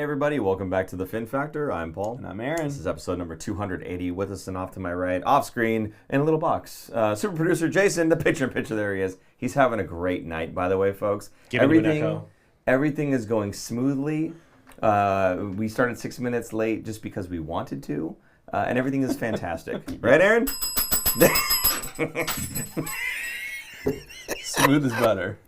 everybody, welcome back to the Fin Factor. I'm Paul. And I'm Aaron. This is episode number 280. With us and off to my right, off screen, in a little box. Super producer Jason, the picture there he is. He's having a great night, by the way, folks. Everything is going smoothly. We started 6 minutes late just because we wanted to, and everything is fantastic. Right, Aaron? Smooth as butter.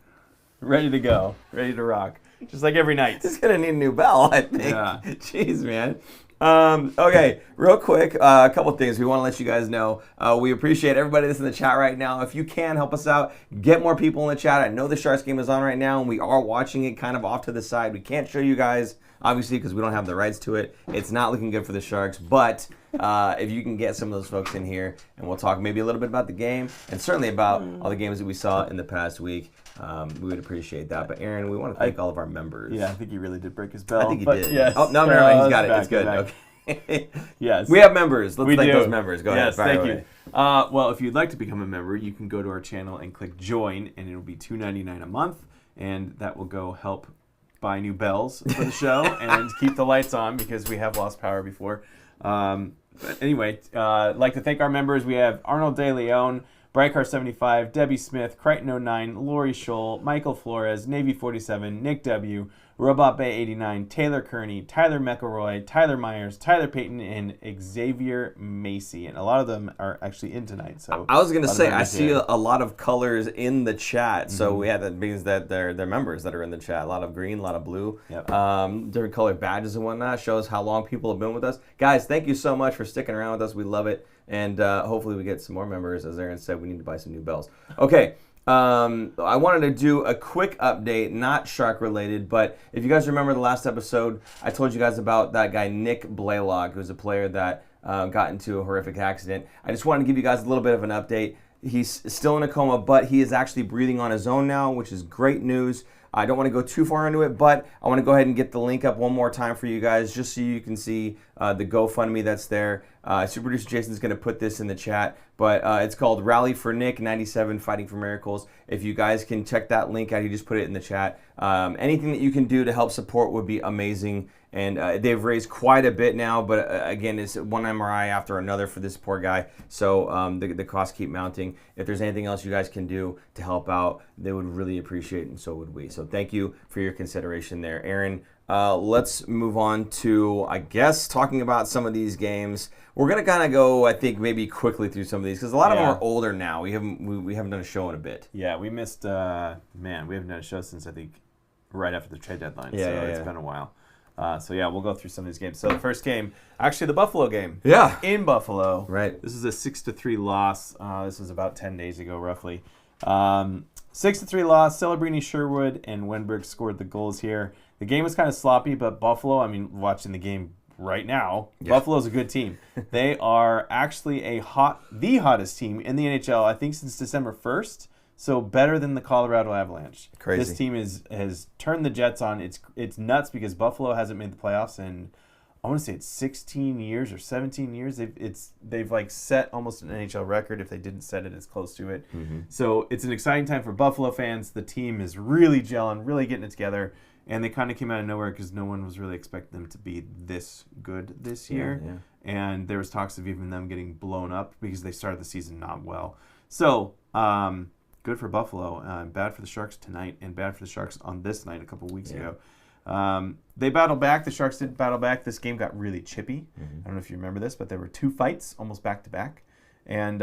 Ready to go. Ready to rock. Just like every night. He's going to need a new bell, I think. Yeah. Jeez, man. Okay, real quick, a couple things we want to let you guys know. We appreciate everybody that's in the chat right now. If you can, help us out. Get more people in the chat. I know the Sharks game is on right now, and we are watching it kind of off to the side. We can't show you guys, obviously, because we don't have the rights to it. It's not looking good for the Sharks, but if you can get some of those folks in here, and we'll talk maybe a little bit about the game, and certainly about all the games that we saw in the past week. We would appreciate that. But Aaron, we want to thank all of our members. Yeah, I think he really did break his bell. I think he did. Yes. Oh, no, he's got it. It's good. Okay. Yes. We have members. Let's thank do. those members. Go ahead. Yes, thank you. Well, if you'd like to become a member, you can go to our channel and click join, and it'll be $2.99 a month, and that will go help buy new bells for the show and keep the lights on because we have lost power before. But anyway, I'd like to thank our members. We have Arnold De Leon, Breakout75, Debbie Smith, Crichton09, Lori Sholl, Michael Flores, Navy47, Nick W., Robot Bay 89, Taylor Kearney, Tyler McElroy, Tyler Myers, Tyler Payton, and Xavier Macy. And a lot of them are actually in tonight. So I was going to say, I see a lot of colors in the chat. So that means that they're members that are in the chat. A lot of green, a lot of blue. Yep. Different colored badges and whatnot. Shows how long people have been with us. Guys, thank you so much for sticking around with us. We love it. And hopefully we get some more members. As Aaron said, we need to buy some new bells. Okay. I wanted to do a quick update, not Shark related, but if you guys remember the last episode, I told you guys about that guy, Nick Blaylock, who's a player that got into a horrific accident. I just wanted to give you guys a little bit of an update. He's still in a coma, but he is actually breathing on his own now, which is great news. I don't want to go too far into it, but I want to go ahead and get the link up one more time for you guys, just so you can see the GoFundMe that's there. Super producer Jason's going to put this in the chat, but it's called Rally for Nick 97 Fighting for Miracles. If you guys can check that link out, he just put it in the chat. Anything that you can do to help support would be amazing. And they've raised quite a bit now, but again, it's one MRI after another for this poor guy. So the costs keep mounting. If there's anything else you guys can do to help out, they would really appreciate it, and so would we. So thank you for your consideration there. Aaron, let's move on to, I guess, talking about some of these games. We're going to kind of go, I think, maybe quickly through some of these, because a lot of them are older now. We haven't done a show in a bit. Yeah, we missed, we haven't done a show since, I think, right after the trade deadline. It's been a while. We'll go through some of these games. So the first game, actually the Buffalo game. Yeah. In Buffalo. Right. This is a 6-3 loss. This was about 10 days ago, roughly. 6-3 loss. Celebrini, Sherwood, and Wenberg scored the goals here. The game was kind of sloppy, but Buffalo, watching the game right now, Buffalo's a good team. They are actually the hottest team in the NHL, I think, since December 1st. So better than the Colorado Avalanche. Crazy. This team has turned the Jets on. It's nuts because Buffalo hasn't made the playoffs in, I want to say it's 16 years or 17 years. They've like set almost an NHL record. If they didn't set it, it's close to it. Mm-hmm. So it's an exciting time for Buffalo fans. The team is really gelling, really getting it together. And they kind of came out of nowhere because no one was really expecting them to be this good this year. Yeah. And there was talks of even them getting blown up because they started the season not well. So, good for Buffalo, bad for the Sharks tonight, and bad for the Sharks on this night a couple weeks ago. They battled back. The Sharks did battle back. This game got really chippy. Mm-hmm. I don't know if you remember this, but there were 2 fights almost back-to-back, and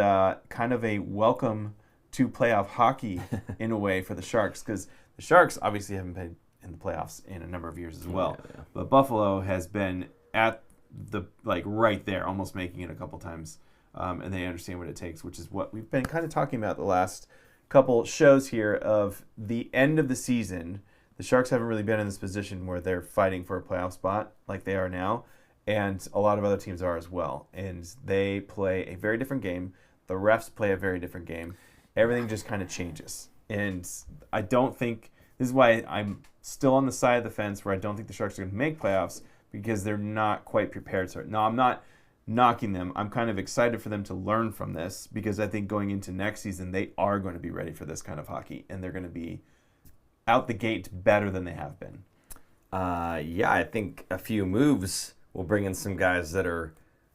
kind of a welcome to playoff hockey in a way for the Sharks, because the Sharks obviously haven't been in the playoffs in a number of years as well. Yeah. But Buffalo has been at the right there, almost making it a couple times, and they understand what it takes, which is what we've been kind of talking about the last couple shows here of the end of the season. The Sharks haven't really been in this position where they're fighting for a playoff spot like they are now, and a lot of other teams are as well. And they play a very different game. The refs play a very different game. Everything just kind of changes. And I don't think, this is why I'm still on the side of the fence where I don't think the Sharks are going to make playoffs, because they're not quite prepared. So, no, I'm not knocking them. I'm kind of excited for them to learn from this, because I think going into next season, they are going to be ready for this kind of hockey, and they're going to be out the gate better than they have been. Yeah, I think a few moves will bring in some guys that are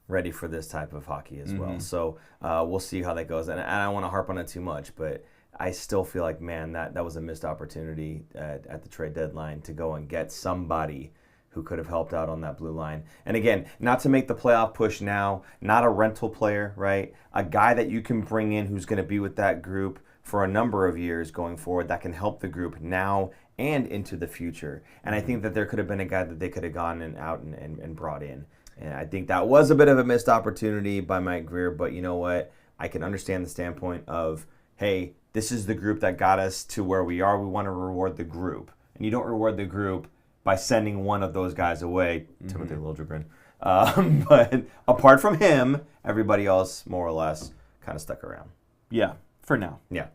ready for this type of hockey as well. So we'll see how that goes. And I don't want to harp on it too much, but I still feel like, man, that was a missed opportunity at the trade deadline to go and get somebody who could have helped out on that blue line. And again, not to make the playoff push now, not a rental player, right? A guy that you can bring in who's going to be with that group for a number of years going forward that can help the group now and into the future. And I think that there could have been a guy that they could have gone out and brought in. And I think that was a bit of a missed opportunity by Mike Greer, but you know what? I can understand the standpoint of, hey, this is the group that got us to where we are. We want to reward the group. And you don't reward the group by sending one of those guys away, Timothy Liljegren. But apart from him, everybody else more or less kind of stuck around. Yeah, for now. Yeah.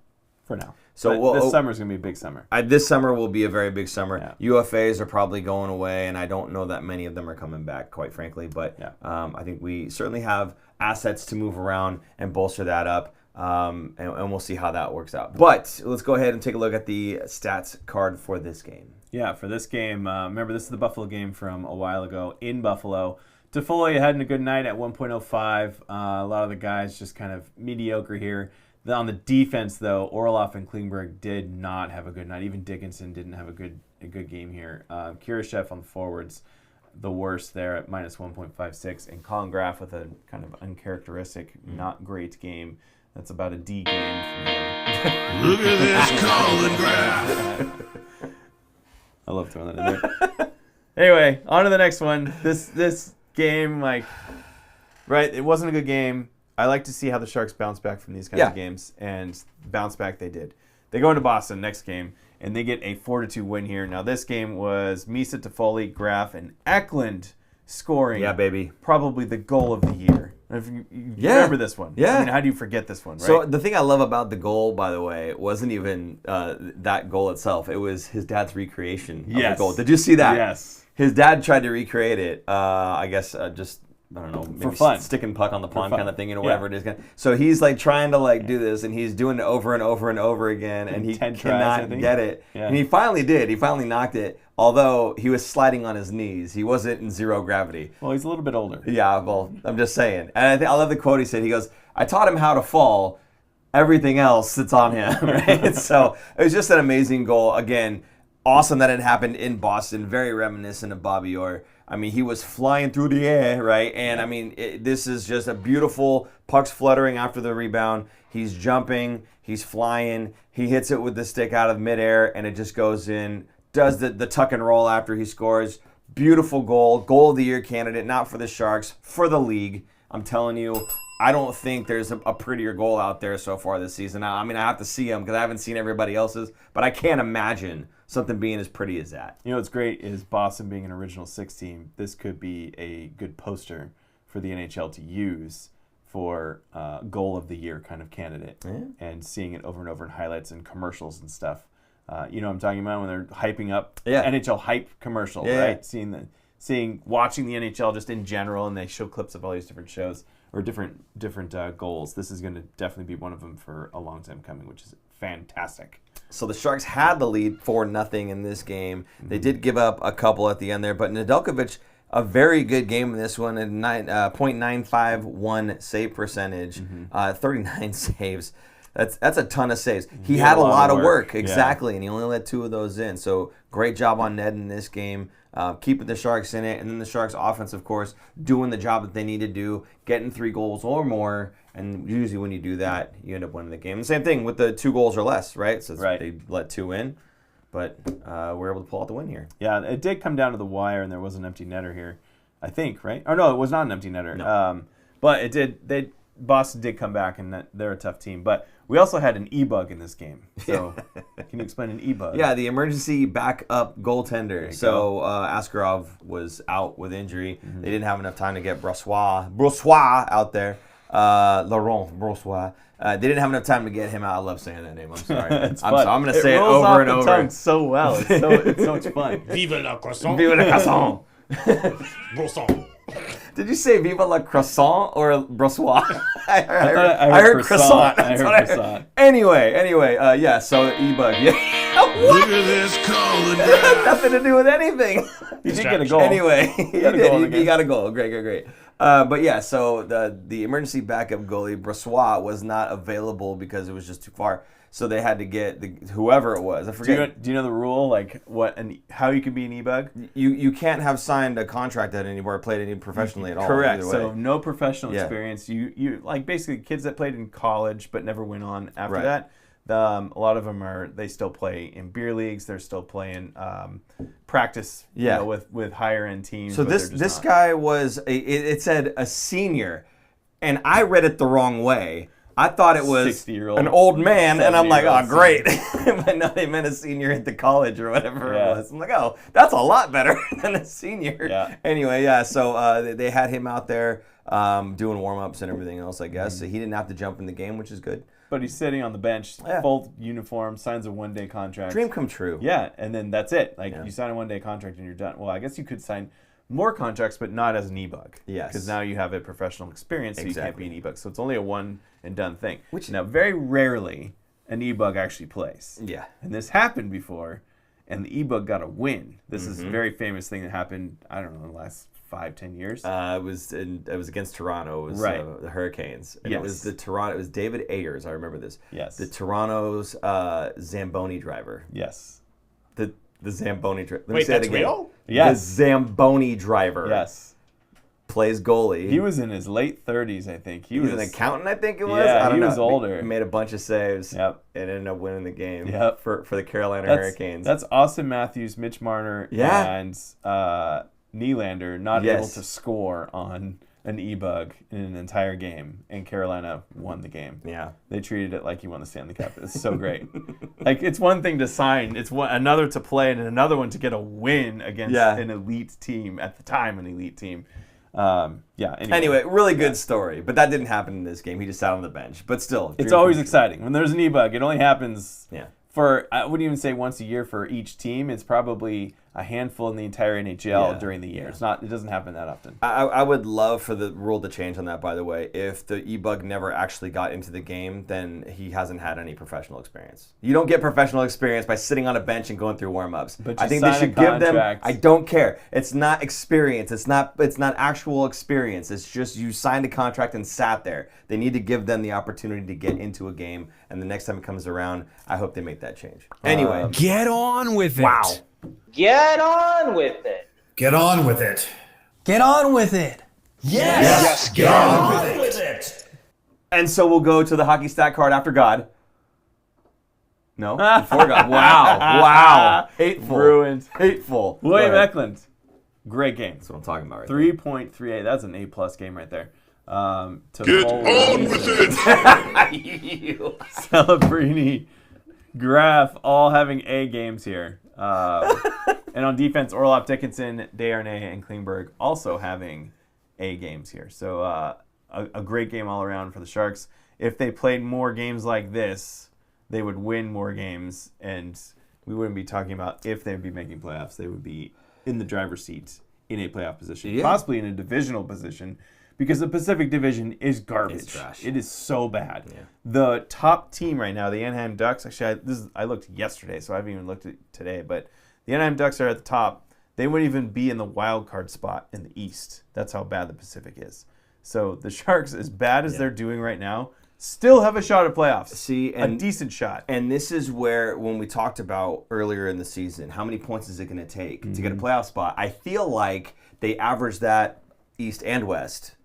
For now. So this summer's going to be a big summer. This summer will be a very big summer. Yeah. UFAs are probably going away, and I don't know that many of them are coming back, quite frankly. But I think we certainly have assets to move around and bolster that up. And we'll see how that works out. But let's go ahead and take a look at the stats card for this game. Yeah, for this game, remember this is the Buffalo game from a while ago in Buffalo. Toffoli had a good night at 1.05. A lot of the guys just kind of mediocre here. On the defense, though, Orloff and Klingberg did not have a good night. Even Dickinson didn't have a good game here. Kurashev on the forwards, the worst there at minus 1.56. And Colin Graff with a kind of uncharacteristic, not great game. That's about a D game for him. Look at this Colin Graff. I love throwing that in there. Anyway, on to the next one. This game, right, it wasn't a good game. I like to see how the Sharks bounce back from these kinds of games, and bounce back they did. They go into Boston next game, and they get a 4-2 win here. Now, this game was Misa, Toffoli, Graff, and Eklund scoring. Yeah, baby. Probably the goal of the year. If you remember this one. Yeah. I mean, how do you forget this one, right? So the thing I love about the goal, by the way, wasn't even that goal itself. It was his dad's recreation of the goal. Did you see that? Yes. His dad tried to recreate it. I guess just, I don't know, maybe for fun. Sticking puck on the pond kind of thing, whatever it is. So he's trying to do this, and he's doing it over and over and over again, and he cannot get it. Yeah. And he finally did. He finally knocked it. Although he was sliding on his knees, he wasn't in zero gravity. Well, he's a little bit older. Yeah, well, I'm just saying. And I love the quote he said. He goes, "I taught him how to fall. Everything else sits on him." Right? So it was just an amazing goal. Again, awesome that it happened in Boston. Very reminiscent of Bobby Orr. I mean, he was flying through the air, right? And I mean, this is just a beautiful puck's fluttering after the rebound. He's jumping. He's flying. He hits it with the stick out of midair, and it just goes in. Does the tuck and roll after he scores. Beautiful goal. Goal of the year candidate, not for the Sharks, for the league. I'm telling you, I don't think there's a prettier goal out there so far this season. I mean, I have to see him because I haven't seen everybody else's, but I can't imagine something being as pretty as that. You know what's great is Boston being an original six team. This could be a good poster for the NHL to use for goal of the year kind of candidate, and seeing it over and over in highlights and commercials and stuff. You know what I'm talking about when they're hyping up NHL hype commercial, right? Watching the NHL just in general, and they show clips of all these different shows or different goals. This is going to definitely be one of them for a long time coming, which is fantastic. So the Sharks had the lead 4-0 in this game. They did give up a couple at the end there, but Nedeljkovic, a very good game in this one, a .951 save percentage, 39 saves. That's a ton of saves. He had a lot of work, exactly, and he only let 2 of those in. So great job on Ned in this game, keeping the Sharks in it, and then the Sharks offense, of course, doing the job that they need to do, getting 3 goals or more, and usually when you do that, you end up winning the game. The same thing with the 2 goals or less, right? So they let 2 in, but we're able to pull out the win here. Yeah, it did come down to the wire, and there was an empty netter here, I think, right? Or no, it was not an empty netter. No. But it did. Boston did come back, and they're a tough team. But we also had an e-bug in this game. So can you explain an e-bug? Yeah, the emergency backup goaltender. So Askarov was out with injury. They didn't have enough time to get Brossois out there. Laurent Brossois. They didn't have enough time to get him out. I love saying that name. I'm sorry. I'm going to say it over and over. It rolls off the tongue so well. It's so much fun. Vive la croissant. Vive le croissant. Brosson. Did you say Viva la Croissant or Brossois? I I heard croissant. I That's heard what croissant. Anyway, yeah, so e-bug. Yeah. Look at this colon It had graph. nothing to do with anything. You did get a goal. Anyway, he got a goal in the did. game. He got a goal. Great. But yeah, so the emergency backup goalie, Brossois, was not available because it was just too far. So they had to get whoever it was. I forget. Do you know the rule? Like how you can be an e-bug? You can't have signed a contract at anywhere, played any professionally at all. Correct. either way. So no professional Yeah. experience. You like basically kids that played in college but never went on after Right. that. A lot of them they still play in beer leagues. They're still playing practice. Yeah. With higher end teams. So but they're just this not. guy was it said a senior, and I read it the wrong way. I thought it was 60-year-old, an old man, and I'm like, oh, 70-year-old great. But no, they meant a senior at the college or whatever Yeah. it was. I'm like, oh, that's a lot better than a senior. Yeah. Anyway, yeah, so they had him out there doing warm-ups and everything else, I guess. So he didn't have to jump in the game, which is good. But he's sitting on the bench, Yeah. full uniform, signs a one-day contract. Dream come true. Yeah, and then that's it. Like Yeah. you sign a one-day contract and you're done. Well, I guess you could sign more contracts, but not as an e-bug. Yes. Because now you have a professional experience, so you can't Exactly. be an e-bug. So it's only a one and done thing. Which- now very rarely an e-bug actually plays. Yeah. And this happened before, and the e-bug got a win. This is Mm-hmm. a very famous thing that happened. I don't know, in the last 5-10 years. It was against Toronto. It was Right. the Hurricanes. And Yes. it was It was David Ayers. I remember this. Yes. The Toronto's Zamboni driver. Yes. The Zamboni driver. Wait, that's real? Yes. The Zamboni driver. Yes. Plays goalie. He was in his late 30s, I think. He was an accountant, I think it was. Yeah, I don't he know. was older. He made a bunch of saves. Yep. And ended up winning the game. Yep. For the Carolina That's, Hurricanes. That's Austin Matthews, Mitch Marner, Yeah. and Nylander not Yes. able to score on an e-bug in an entire game, and Carolina won the game. Yeah. They treated it like he won the Stanley Cup. It's so great. Like, it's one thing to sign, it's another to play, and another one to get a win against Yeah. an elite team, at the time an elite team. Anyway, really good story. But that didn't happen in this game. He just sat on the bench. But still. It's dream always come true. exciting. When there's an e-bug, it only happens Yeah. for, I wouldn't even say once a year for each team. It's probably a handful in the entire NHL Yeah. during the year. Yeah. It doesn't happen that often. I would love for the rule to change on that, by the way. If the e-bug never actually got into the game, then he hasn't had any professional experience. You don't get professional experience by sitting on a bench and going through warm-ups. But I you think they sign a should give them, contract. I don't care. It's not experience. It's not actual experience. It's just you signed a contract and sat there. They need to give them the opportunity to get into a game, and the next time it comes around, I hope they make that change. Anyway. Get on with it. Wow. Get on with it. Get on with it. Get on with it. Yes, get on with it. And so we'll go to the hockey stat card after God. No, before God. Wow. Hateful. Ruined. Hateful. William Go ahead. Eklund, great game. That's what I'm talking about right 3.38. That's an A+ game right there. To Get Paul on with it. Celebrini, Graf, all having A games here. And on defense, Orlov, Dickinson, Desharnais, and Klingberg also having A games here. So a great game all around for the Sharks. If they played more games like this, they would win more games, and we wouldn't be talking about if they would be making playoffs. They would be in the driver's seat in a playoff position, Yeah. possibly in a divisional position, because the Pacific Division is garbage. It's trash. It is so bad. Yeah. The top team right now, the Anaheim Ducks, actually, I looked yesterday, so I haven't even looked at it today, but the Anaheim Ducks are at the top. They wouldn't even be in the wild card spot in the East. That's how bad the Pacific is. So the Sharks, as bad as they're doing right now, still have a shot at playoffs. See, a decent shot. And this is where, when we talked about earlier in the season, how many points is it going to take to get a playoff spot? I feel like they averaged that East and West,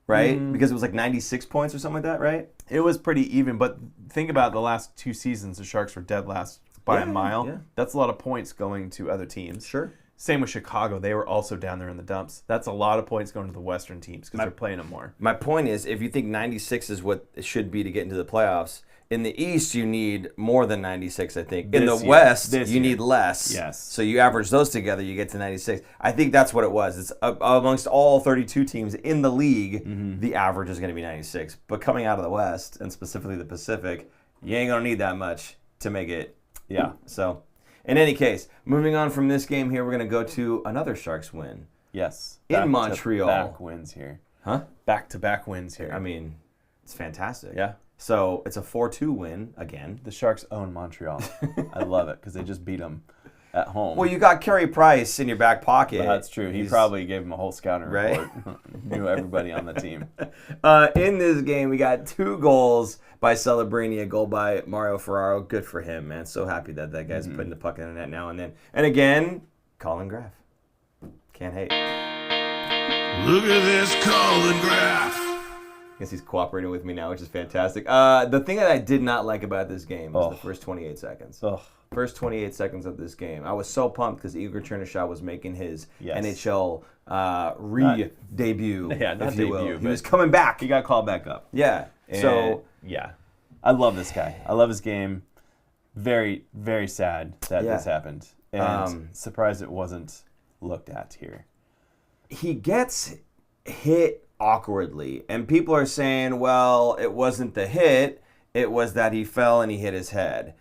right? Because it was like 96 points or something like that, right? It was pretty even, but think about the last 2 seasons, the Sharks were dead last by a mile. Yeah. That's a lot of points going to other teams. Sure. Same with Chicago. They were also down there in the dumps. That's a lot of points going to the Western teams because they're playing them more. My point is, if you think 96 is what it should be to get into the playoffs, in the East you need more than 96, I think. In the This year. West, This you year. need less. Yes. So you average those together, you get to 96. I think that's what it was. It's amongst all 32 teams in the league, the average is going to be 96. But coming out of the West, and specifically the Pacific, you ain't going to need that much to make it. Yeah. So, in any case, moving on from this game here, we're going to go to another Sharks win. Yes. In Montreal. Back wins here. Huh? Back-to-back wins here. I mean, it's fantastic. Yeah. So it's a 4-2 win again. The Sharks own Montreal. I love it because they just beat them at home. Well, you got Carey Price in your back pocket. Well, that's true. He probably gave him a whole scouting Right? report. Knew everybody on the team. In this game, we got 2 goals by Celebrini, a goal by Mario Ferraro. Good for him, man. So happy that guy's putting the puck in the net now and then. And again, Colin Graff. Can't hate. Look at this Colin Graff. I guess he's cooperating with me now, which is fantastic. The thing that I did not like about this game was the first 28 seconds. First 28 seconds of this game. I was so pumped because Igor Chernyshov was making his NHL re-debut, if you will. He was coming back. He got called back up. Yeah. Yeah. I love this guy. I love his game. Very, very sad that this happened. And surprised it wasn't looked at here. He gets hit awkwardly, and people are saying, well, it wasn't the hit, it was that he fell and he hit his head.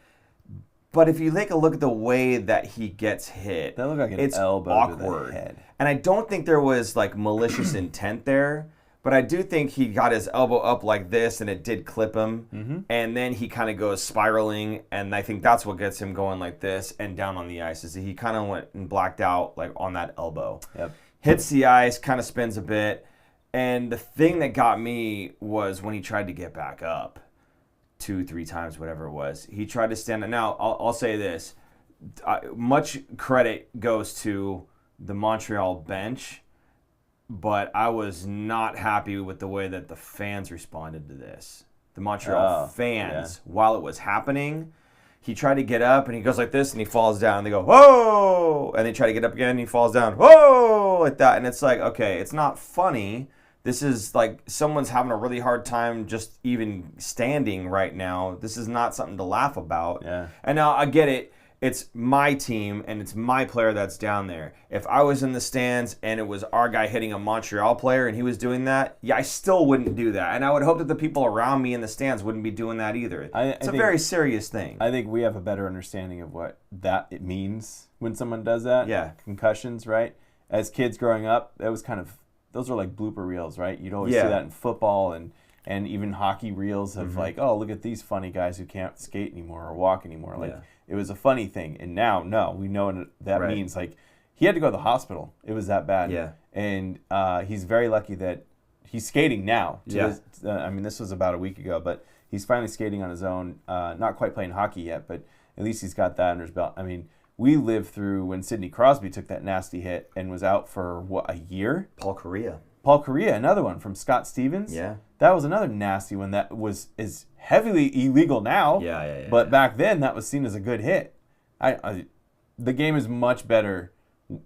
But if you take a look at the way that he gets hit, that looked like an it's elbow awkward. to the head. And I don't think there was like malicious intent there, but I do think he got his elbow up like this and it did clip him, and then he kind of goes spiraling, and I think that's what gets him going like this and down on the ice, is he kind of went and blacked out like on that elbow. Yep. Hits the ice, kind of spins a bit, and the thing that got me was when he tried to get back up 2-3 times, whatever it was. He tried to stand up. Now, I'll say this. Much credit goes to the Montreal bench, but I was not happy with the way that the fans responded to this. The Montreal fans, while it was happening, he tried to get up, and he goes like this, and he falls down. And they go, whoa! And they try to get up again, and he falls down, whoa! Like that. And it's like, okay, it's not funny. This is like someone's having a really hard time just even standing right now. This is not something to laugh about. Yeah. And now I get it. It's my team, and it's my player that's down there. If I was in the stands and it was our guy hitting a Montreal player and he was doing that, I still wouldn't do that. And I would hope that the people around me in the stands wouldn't be doing that either. It's a very serious thing. I think we have a better understanding of what it means when someone does that. Yeah. Concussions, right? As kids growing up, that was kind of, those are like blooper reels, right? You'd always see that in football and even hockey reels of like, oh, look at these funny guys who can't skate anymore or walk anymore. Like, it was a funny thing. And now, no, we know that means like he had to go to the hospital. It was that bad. Yeah. And he's very lucky that he's skating now. I mean, this was about a week ago, but he's finally skating on his own. Not quite playing hockey yet, but at least he's got that under his belt. I mean, we lived through when Sidney Crosby took that nasty hit and was out for, a year? Paul Correa, another one from Scott Stevens. Yeah. That was another nasty one that is heavily illegal now. Yeah. But back then, that was seen as a good hit. The game is much better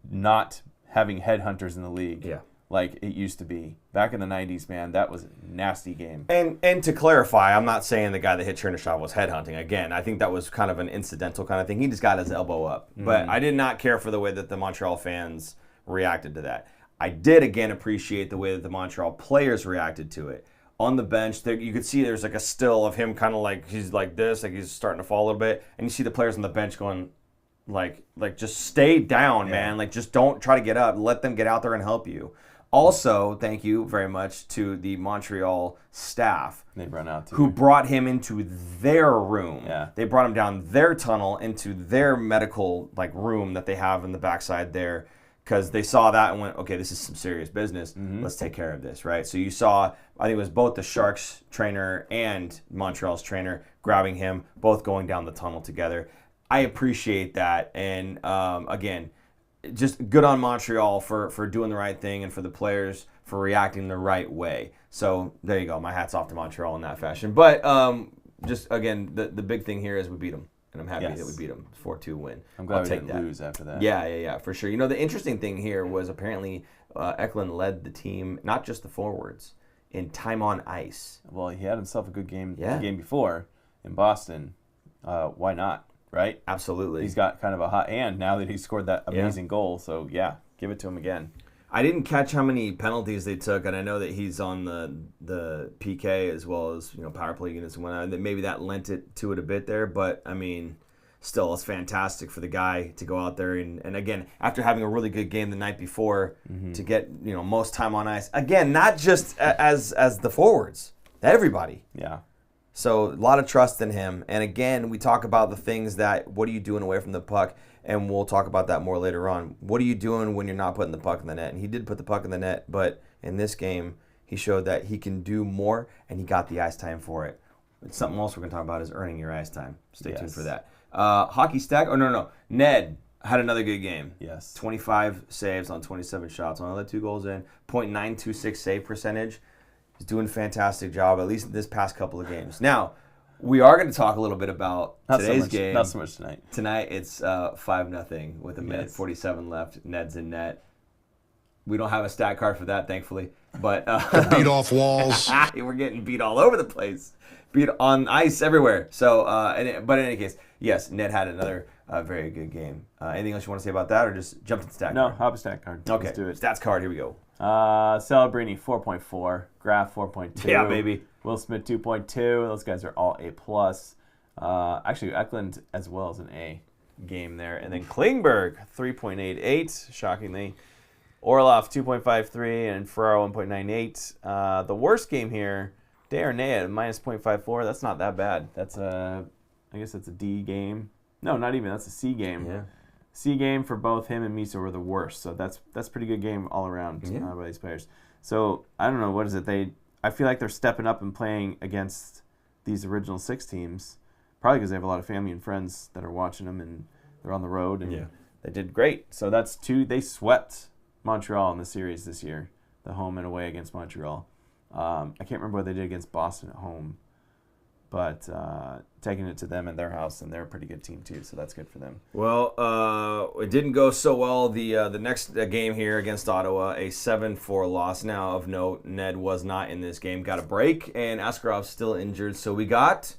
not having headhunters in the league like it used to be. Back in the 90s, man, that was a nasty game. And to clarify, I'm not saying the guy that hit Chernyshov was headhunting. Again, I think that was kind of an incidental kind of thing. He just got his elbow up. But I did not care for the way that the Montreal fans reacted to that. I did, again, appreciate the way that the Montreal players reacted to it. On the bench, you could see there's like a still of him kind of like, he's like this, like he's starting to fall a little bit. And you see the players on the bench going, like just stay down, man. Like, just don't try to get up. Let them get out there and help you. Also, thank you very much to the Montreal staff They run out who brought him into their room. Yeah. They brought him down their tunnel into their medical room that they have in the backside there, because they saw that and went, okay, this is some serious business. Let's take care of this, right? So you saw, I think it was both the Sharks trainer and Montreal's trainer grabbing him, both going down the tunnel together. I appreciate that. And again, just good on Montreal for doing the right thing and for the players for reacting the right way. So there you go. My hat's off to Montreal in that fashion. But just, again, the big thing here is we beat them. And I'm happy that we beat them. 4-2 win. I'm glad I'll we take didn't that. lose after that. Yeah, for sure. You know, the interesting thing here was apparently Eklund led the team, not just the forwards, in time on ice. Well, he had himself a good game the game before in Boston. Why not, right? Absolutely. He's got kind of a hot hand now that he scored that amazing goal. So, yeah, give it to him again. I didn't catch how many penalties they took, and I know that he's on the PK as well as power play units and whatnot. That maybe that lent it to it a bit there, but I mean, still it's fantastic for the guy to go out there and again, after having a really good game the night before, to get most time on ice. Again, not just as the forwards, everybody. Yeah. So a lot of trust in him. And again, we talk about the things that, what are you doing away from the puck? And we'll talk about that more later on. What are you doing when you're not putting the puck in the net? And he did put the puck in the net, but in this game, he showed that he can do more, and he got the ice time for it. Something else we're going to talk about is earning your ice time. Stay tuned for that. Hockey stack. Oh, no. Ned had another good game. Yes. 25 saves on 27 shots. Only let 2 goals in. .926 save percentage. He's doing a fantastic job, at least in this past couple of games. Now, we are going to talk a little bit about today's game. Not so much tonight. Tonight, it's 5-0 with a minute 47 left. Ned's in net. We don't have a stat card for that, thankfully. But Beat off walls. we're getting beat all over the place. Beat on ice everywhere. So, but in any case, yes, Ned had another very good game. Anything else you want to say about that, or just jump to the stat No, card? hop a stat card. Okay, Let's do it. stats card, here we go. Celebrini 4.4, Graf 4.2. Yeah, baby. Will Smith 2.2. Those guys are all A+. Actually, Eklund as well as an A game there. And then Klingberg 3.88, shockingly. Orlov 2.53 and Ferraro 1.98. The worst game here, Dellandrea at minus 0.54. That's not that bad. That's I guess that's a D game. No, not even. That's a C game. Yeah. C game for both him and Misa were the worst. So that's a pretty good game all around by these players. So I don't know, what is it? I feel like they're stepping up and playing against these original 6 teams. Probably because they have a lot of family and friends that are watching them, and they're on the road, and they did great. So that's 2. They swept Montreal in the series this year, the home and away against Montreal. I can't remember what they did against Boston at home, but taking it to them in their house, and they're a pretty good team too, so that's good for them. Well, it didn't go so well. The next game here against Ottawa, a 7-4 loss. Now, of note, Ned was not in this game. Got a break, and Askarov's still injured. So we got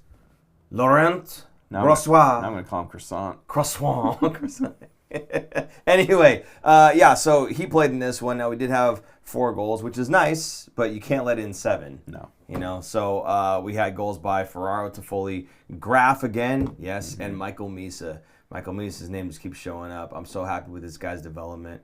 Laurent Brossoit. I'm going to call him Croissant. Croissant. Anyway, so he played in this one. Now, we did have 4 goals, which is nice, but you can't let in 7. No. So we had goals by Ferraro, Toffoli, Graf again, yes, and Michal Misa. Michal Misa's name just keeps showing up. I'm so happy with this guy's development.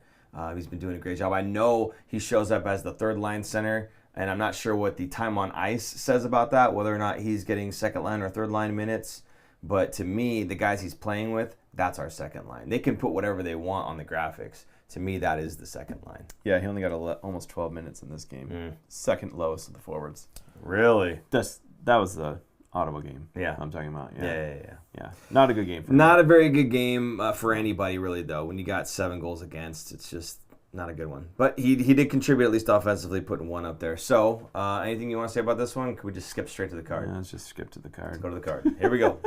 He's been doing a great job. I know he shows up as the third-line center, and I'm not sure what the time on ice says about that, whether or not he's getting second-line or third-line minutes. But to me, the guys he's playing with, that's our second line. They can put whatever they want on the graphics. To me, that is the second line. Yeah, he only got almost 12 minutes in this game. Second lowest of the forwards. Really? That was the Ottawa game. Yeah. I'm talking about. Yeah. Not a good game for him. Not a very good game for anybody, really, though. When you got 7 goals against, it's just not a good one. But he did contribute, at least offensively, putting 1 up there. So, anything you want to say about this one? Could we just skip straight to the card? Yeah, let's just skip to the card. Let's go to the card. Here we go.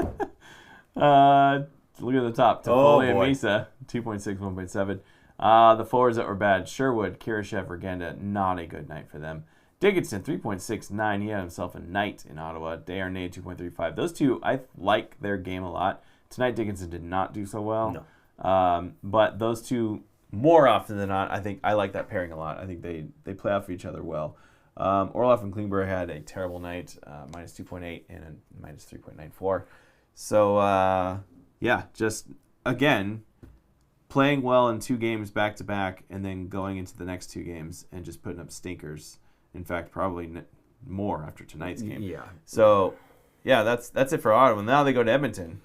Look at the top. Toffoli and Misa, 2.6, 1.7. The forwards that were bad, Sherwood, Kirashev, Regenda, not a good night for them. Dickinson, 3.69. He had himself a night in Ottawa. Desharnais, 2.35. Those two, I like their game a lot. Tonight, Dickinson did not do so well. No. But those two, more often than not, I think I like that pairing a lot. I think they play off each other well. Orlov and Klingberg had a terrible night, minus 2.8 and a minus 3.94. So, just, again, playing well in 2 games back-to-back and then going into the next 2 games and just putting up stinkers. In fact, probably more after tonight's game. Yeah. So, that's it for Ottawa. Now they go to Edmonton.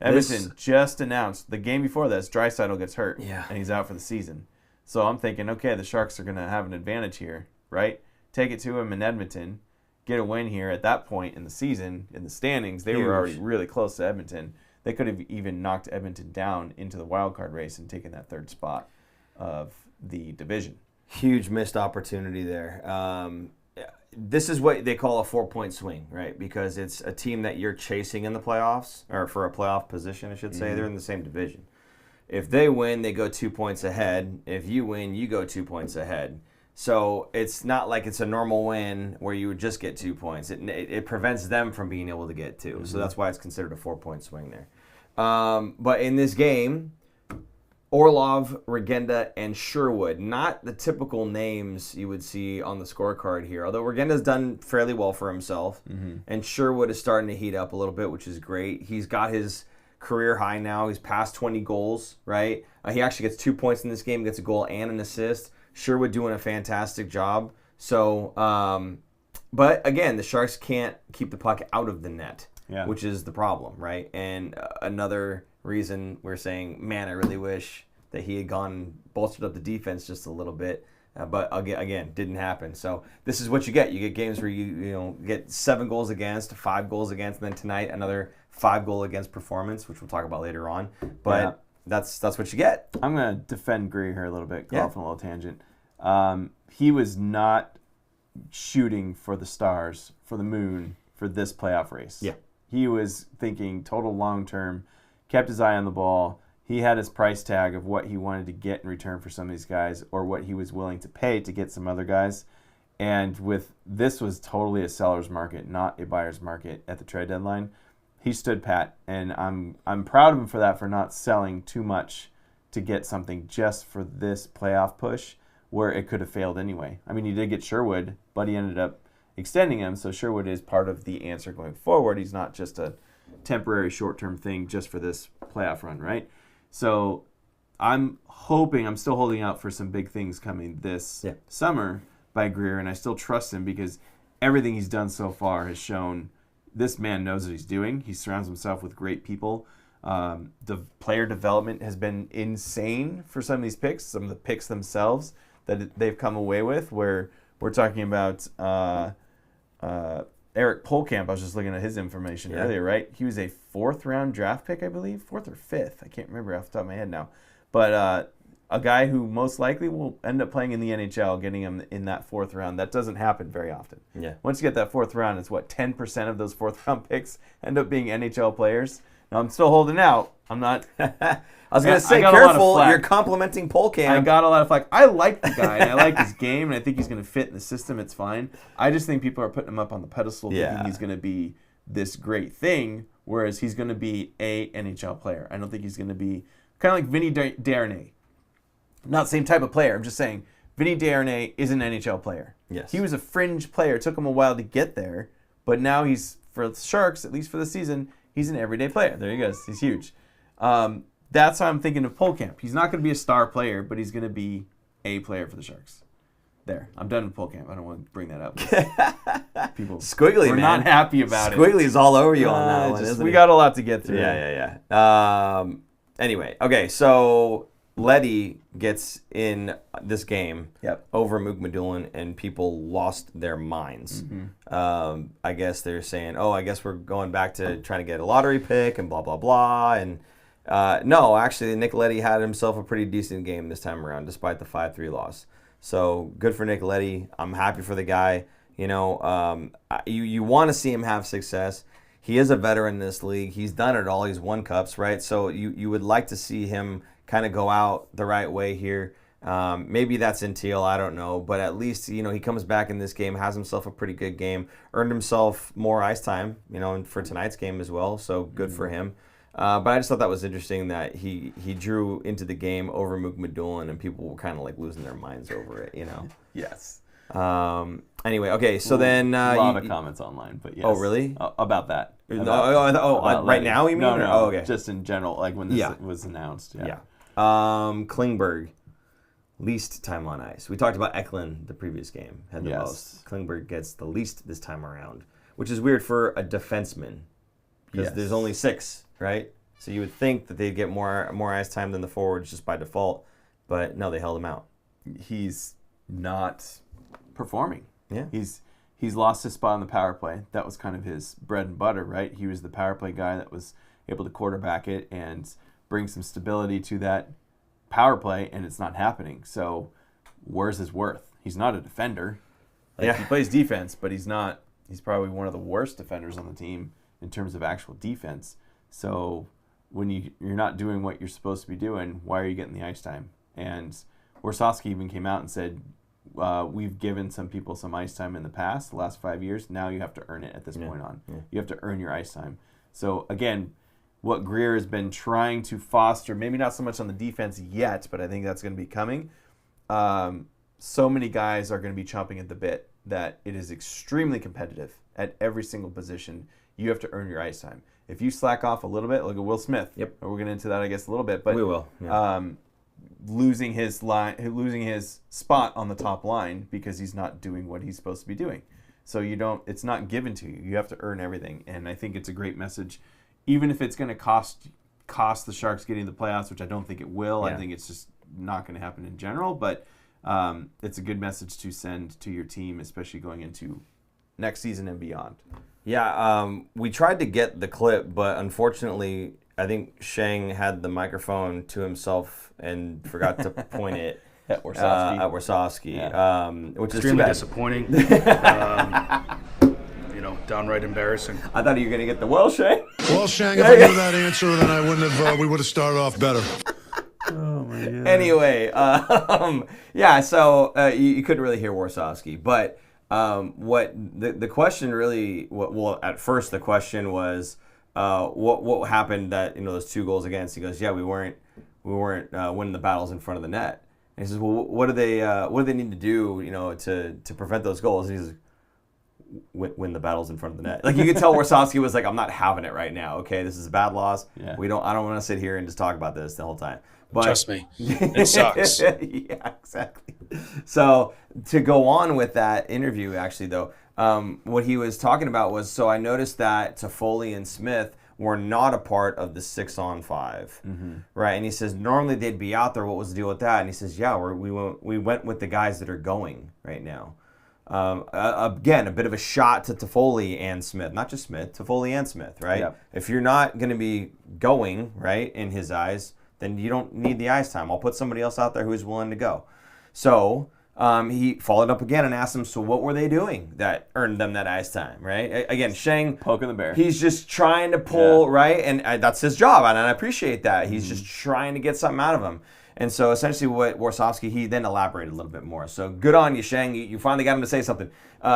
Edmonton just announced the game before this, Draisaitl gets hurt, and he's out for the season. So I'm thinking, okay, the Sharks are going to have an advantage here, right? Take it to him in Edmonton, get a win here. At that point in the season, in the standings, they were already really close to Edmonton. They could have even knocked Edmonton down into the wild card race and taken that 3rd spot of the division. Huge missed opportunity there. This is what they call a 4-point swing, right? Because it's a team that you're chasing in the playoffs, or for a playoff position, I should say. They're in the same division. If they win, they go 2 points ahead. If you win, you go 2 points ahead. So it's not like it's a normal win where you would just get 2 points. It prevents them from being able to get 2. So that's why it's considered a 4-point swing there. But in this game, Orlov, Regenda, and Sherwood, not the typical names you would see on the scorecard here. Although Regenda's done fairly well for himself, and Sherwood is starting to heat up a little bit, which is great. He's got his career high now. He's past 20 goals, right? He actually gets 2 points in this game, gets a goal and an assist. Sherwood doing a fantastic job. So, but again, the Sharks can't keep the puck out of the net, which is the problem, right? And another reason we're saying, man, I really wish that he had gone bolstered up the defense just a little bit. But again, didn't happen. So this is what you get. You get games where you get 7 goals against, 5 goals against, and then tonight another 5 goal against performance, which we'll talk about later on. But that's what you get. I'm going to defend Greer here a little bit, go off on a little tangent. He was not shooting for the stars, for the moon, for this playoff race. Yeah. He was thinking total long-term, kept his eye on the ball. He had his price tag of what he wanted to get in return for some of these guys or what he was willing to pay to get some other guys. And this was totally a seller's market, not a buyer's market at the trade deadline. He stood pat, and I'm proud of him for that, for not selling too much to get something just for this playoff push where it could have failed anyway. I mean, he did get Sherwood, but he ended up extending him, so Sherwood is part of the answer going forward. He's not just a temporary short-term thing just for this playoff run, right? So I'm still holding out for some big things coming this summer by Greer, and I still trust him because everything he's done so far has shown this man knows what he's doing. He surrounds himself with great people. The player development has been insane for some of these picks, some of the picks themselves that they've come away with, where we're talking about Eric Polkamp. I was just looking at his information earlier, right? He was a 4th-round draft pick, I believe, 4th or 5th. I can't remember off the top of my head now. But a guy who most likely will end up playing in the NHL, getting him in that 4th round. That doesn't happen very often. Yeah. Once you get that 4th round, it's 10% of those 4th-round picks end up being NHL players. Now, I'm still holding out. I'm not... I was going to say, careful, you're complimenting Polkamp. I got a lot of flack. I like the guy, and I like his game, and I think he's going to fit in the system. It's fine. I just think people are putting him up on the pedestal thinking he's going to be this great thing, whereas he's going to be a NHL player. I don't think he's going to be kind of like Vinny Desharnais. Not the same type of player. I'm just saying Vinny Desharnais is an NHL player. Yes. He was a fringe player. It took him a while to get there, but now he's, for the Sharks, at least for the season, he's an everyday player. There he goes. He's huge. That's how I'm thinking of Polkamp. He's not going to be a star player, but he's going to be a player for the Sharks. There. I'm done with Polkamp. I don't want to bring that up. People Squiggly, we're man. not happy about Squiggly's all over you on that one, isn't we he? got a lot to get through. Yeah. Anyway, okay, so Leddy gets in this game over Mook-Medulin, and people lost their minds. I guess they're saying, I guess we're going back to trying to get a lottery pick and blah, blah, blah. And no, actually, Nick Leddy had himself a pretty decent game this time around, despite the 5-3 loss. So good for Nick Leddy. I'm happy for the guy. You want to see him have success. He is a veteran in this league. He's done it all. He's won cups, right? So you would like to see him kind of go out the right way here. Maybe that's in teal, I don't know. But at least, he comes back in this game, has himself a pretty good game, earned himself more ice time, and for tonight's game as well. So good for him. But I just thought that was interesting that he drew into the game over Mook-Medulin, and people were kind of like losing their minds over it, Yes. Anyway, okay, so then... a lot of comments online, but yes. Oh, really? About that. About right now, you mean? No, Oh, okay. Just in general, like when this was announced. Yeah. Klingberg, least time on ice. We talked about Eklund the previous game, had the most. Klingberg gets the least this time around, which is weird for a defenseman because there's only 6, right? So you would think that they'd get more ice time than the forwards just by default, but no, they held him out. He's not performing. Yeah. He's lost his spot on the power play. That was kind of his bread and butter, right? He was the power play guy that was able to quarterback it and bring some stability to that power play, and it's not happening. So where's his worth? He's not a defender. He plays defense, but he's probably one of the worst defenders on the team in terms of actual defense. So when you're not doing what you're supposed to be doing, why are you getting the ice time? And Warsawski even came out and said, we've given some people some ice time in the past, the last 5 years. Now you have to earn it at this point on. Yeah. You have to earn your ice time. So, again, what Greer has been trying to foster, maybe not so much on the defense yet, but I think that's going to be coming. So many guys are going to be chomping at the bit that it is extremely competitive at every single position. You have to earn your ice time. if you slack off a little bit, look at Will Smith. Yep. We'll get into that, I guess, a little bit. But We will. Yeah. Losing his spot on the top line because he's not doing what he's supposed to be doing. So it's not given to you. You have to earn everything. And I think it's a great message, even if it's going to cost the Sharks getting the playoffs, which I don't think it will. Yeah. I think it's just not going to happen in general. But it's a good message to send to your team, especially going into next season and beyond. Yeah, we tried to get the clip, but unfortunately, I think Shang had the microphone to himself and forgot to point it At Warsawski, Yeah. Which is Extremely too bad. disappointing. Downright embarrassing. I thought you were going to get the well, Shang. Well, Shang, if I knew that answer, then I wouldn't have. We would have started off better. Oh, my God. Anyway, yeah, so you couldn't really hear Warsawski, but what the question really, at first the question was, what happened that those 2 goals against? He goes, yeah, we weren't winning the battles in front of the net. And he says, well, what do they need to do, to prevent those goals? And he says, win the battles in front of the net. Like, you could tell Warsawski was like, I'm not having it right now. Okay, this is a bad loss. Yeah. I don't want to sit here and just talk about this the whole time. But Trust me, it sucks. yeah, exactly. So to go on with that interview, actually, though, what he was talking about was, so I noticed that Toffoli and Smith were not a part of the 6-on-5, right? And he says normally they'd be out there. What was the deal with that? And he says, yeah, we went with the guys that are going right now. Again, a bit of a shot to Toffoli and Smith, not just Smith, Toffoli and Smith, right? Yep. If you're not going to be going, right, in his eyes, then you don't need the ice time. I'll put somebody else out there who's willing to go. So he followed up again and asked them, so what were they doing that earned them that ice time, right? Again, Shang, Poking the bear. he's just trying to pull, right? And that's his job, and I appreciate that. He's just trying to get something out of him. And so essentially what Warsawski, he then elaborated a little bit more. So good on you, Shang. You finally got him to say something.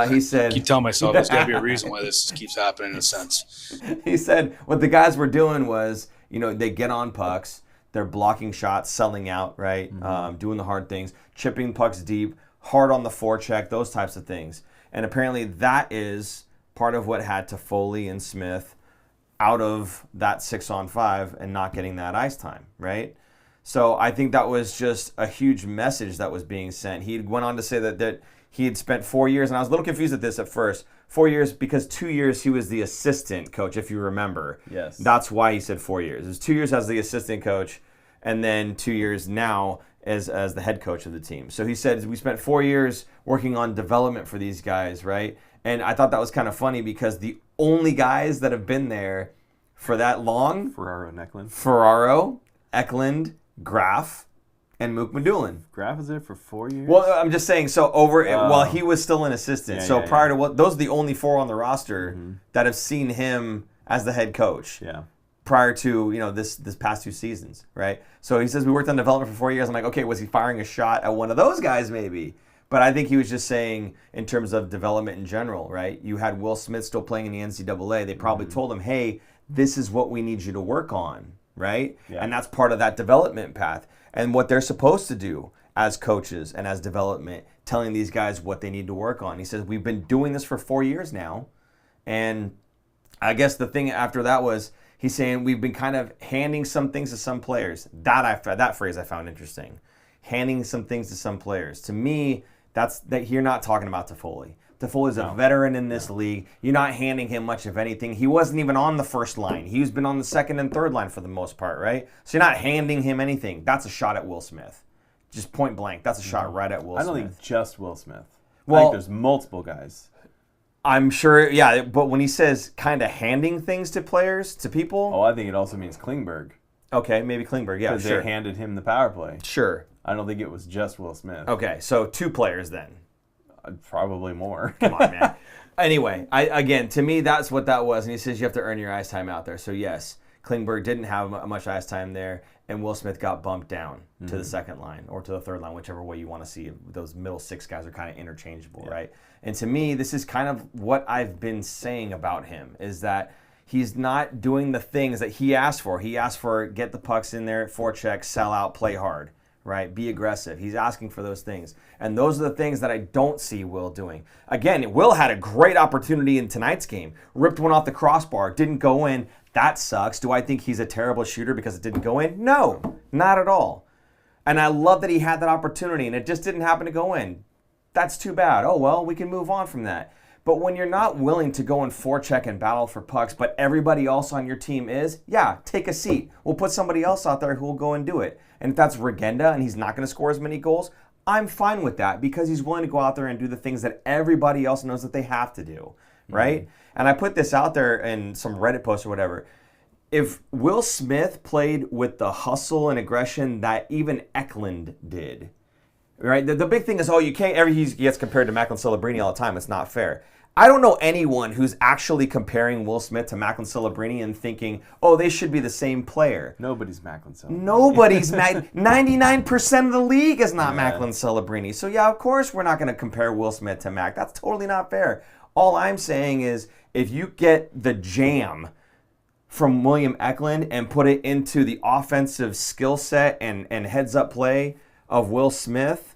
He said... I keep telling myself there's got to be a reason why this keeps happening in a sense. He said what the guys were doing was, they get on pucks, they're blocking shots, selling out, right? Doing the hard things, chipping pucks deep, hard on the forecheck, those types of things. And apparently that is part of what had Toffoli and Smith out of that 6-on-5 and not getting that ice time, right? So I think that was just a huge message that was being sent. He went on to say that he had spent 4 years, and I was a little confused at this at first. 4 years because 2 years he was the assistant coach, if you remember. Yes. That's why he said 4 years. It was 2 years as the assistant coach, and then 2 years now as the head coach of the team. So he said we spent 4 years working on development for these guys, right? And I thought that was kind of funny because the only guys that have been there for that long, Ferraro, Eklund, Graf, and Mook Madulin. Graf was there for 4 years? Well, I'm just saying, so while he was still an assistant, prior to those are the only 4 on the roster that have seen him as the head coach. Yeah. Prior to this past 2 seasons, right? So he says we worked on development for 4 years. I'm like, okay, was he firing a shot at one of those guys maybe? But I think he was just saying in terms of development in general, right? You had Will Smith still playing in the NCAA. They probably told him, hey, this is what we need you to work on, right? Yeah. And that's part of that development path. And what they're supposed to do as coaches and as development, telling these guys what they need to work on. He says, we've been doing this for 4 years now. And I guess the thing after that was, he's saying we've been kind of handing some things to some players. That phrase I found interesting. Handing some things to some players. To me, that you're not talking about Toffoli. Toffoli's a veteran in this league. You're not handing him much of anything. He wasn't even on the first line. He's been on the second and third line for the most part, right? So you're not handing him anything. That's a shot at Will Smith. Just point blank. That's a shot right at Will Smith. I don't think just Will Smith. Well, I think there's multiple guys. I'm sure, yeah, but when he says kind of handing things to players, to people... Oh, I think it also means Klingberg. Okay, maybe Klingberg, yeah, Because sure. they handed him the power play. Sure. I don't think it was just Will Smith. Okay, so 2 players then. Probably more. Come on, man. Anyway, again, to me, that's what that was. And he says you have to earn your ice time out there. So, yes, Klingberg didn't have much ice time there, and Will Smith got bumped down to the second line or to the third line, whichever way you want to see it. Those middle 6 guys are kind of interchangeable, right? And to me, this is kind of what I've been saying about him, is that he's not doing the things that he asked for. He asked for get the pucks in there, forecheck, sell out, play hard. Right, be aggressive. He's asking for those things. And those are the things that I don't see Will doing. Again, Will had a great opportunity in tonight's game. Ripped one off the crossbar, didn't go in. That sucks. Do I think he's a terrible shooter because it didn't go in? No, not at all. And I love that he had that opportunity and it just didn't happen to go in. That's too bad. Oh, well, we can move on from that. But when you're not willing to go and forecheck and battle for pucks, but everybody else on your team is, yeah, take a seat. We'll put somebody else out there who will go and do it. And if that's Regenda and he's not going to score as many goals, I'm fine with that because he's willing to go out there and do the things that everybody else knows that they have to do, right? And I put this out there in some Reddit post or whatever. If Will Smith played with the hustle and aggression that even Eklund did, right? The big thing is, you can't, he gets compared to Macklin Celebrini all the time. It's not fair. I don't know anyone who's actually comparing Will Smith to Macklin Celebrini and thinking, they should be the same player. Nobody's Macklin Celebrini. Nobody's 99% of the league is not Macklin Celebrini. So yeah, of course we're not going to compare Will Smith to Mac. That's totally not fair. All I'm saying is if you get the jam from William Eklund and put it into the offensive skill set and heads-up play of Will Smith,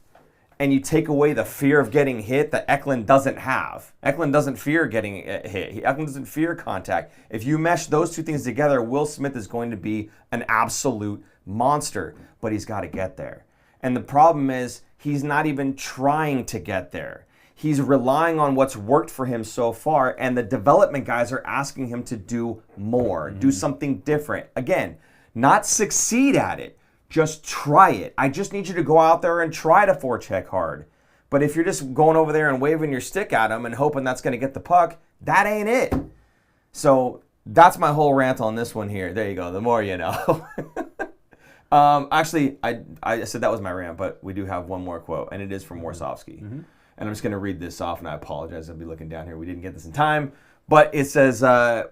and you take away the fear of getting hit that Eklund doesn't have. Eklund doesn't fear getting hit. Eklund doesn't fear contact. If you mesh those two things together, Will Smith is going to be an absolute monster, but he's got to get there. And the problem is he's not even trying to get there. He's relying on what's worked for him so far, and the development guys are asking him to do more, do something different. Again, not succeed at it. Just try it. I just need you to go out there and try to forecheck hard. But if you're just going over there and waving your stick at him and hoping that's going to get the puck, that ain't it. So that's my whole rant on this one here. There you go. The more you know. Actually, I said that was my rant, but we do have one more quote, and it is from Warsofsky. And I'm just going to read this off, and I apologize. I'll be looking down here. We didn't get this in time. But it says,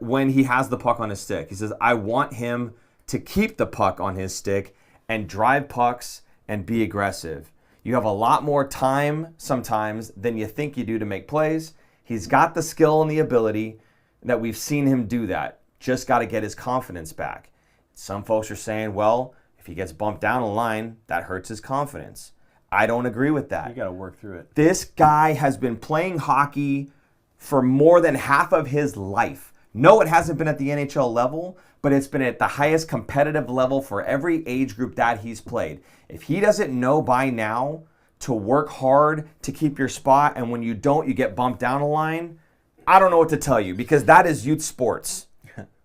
when he has the puck on his stick, he says, I want him to keep the puck on his stick and drive pucks and be aggressive. You have a lot more time sometimes than you think you do to make plays. He's got the skill and the ability that we've seen him do that. Just got to get his confidence back. Some folks are saying, well, if he gets bumped down a line, that hurts his confidence. I don't agree with that. You got to work through it. This guy has been playing hockey for more than half of his life. No, it hasn't been at the NHL level, but it's been at the highest competitive level for every age group that he's played. If he doesn't know by now to work hard to keep your spot, and when you don't, you get bumped down a line, I don't know what to tell you, because that is youth sports.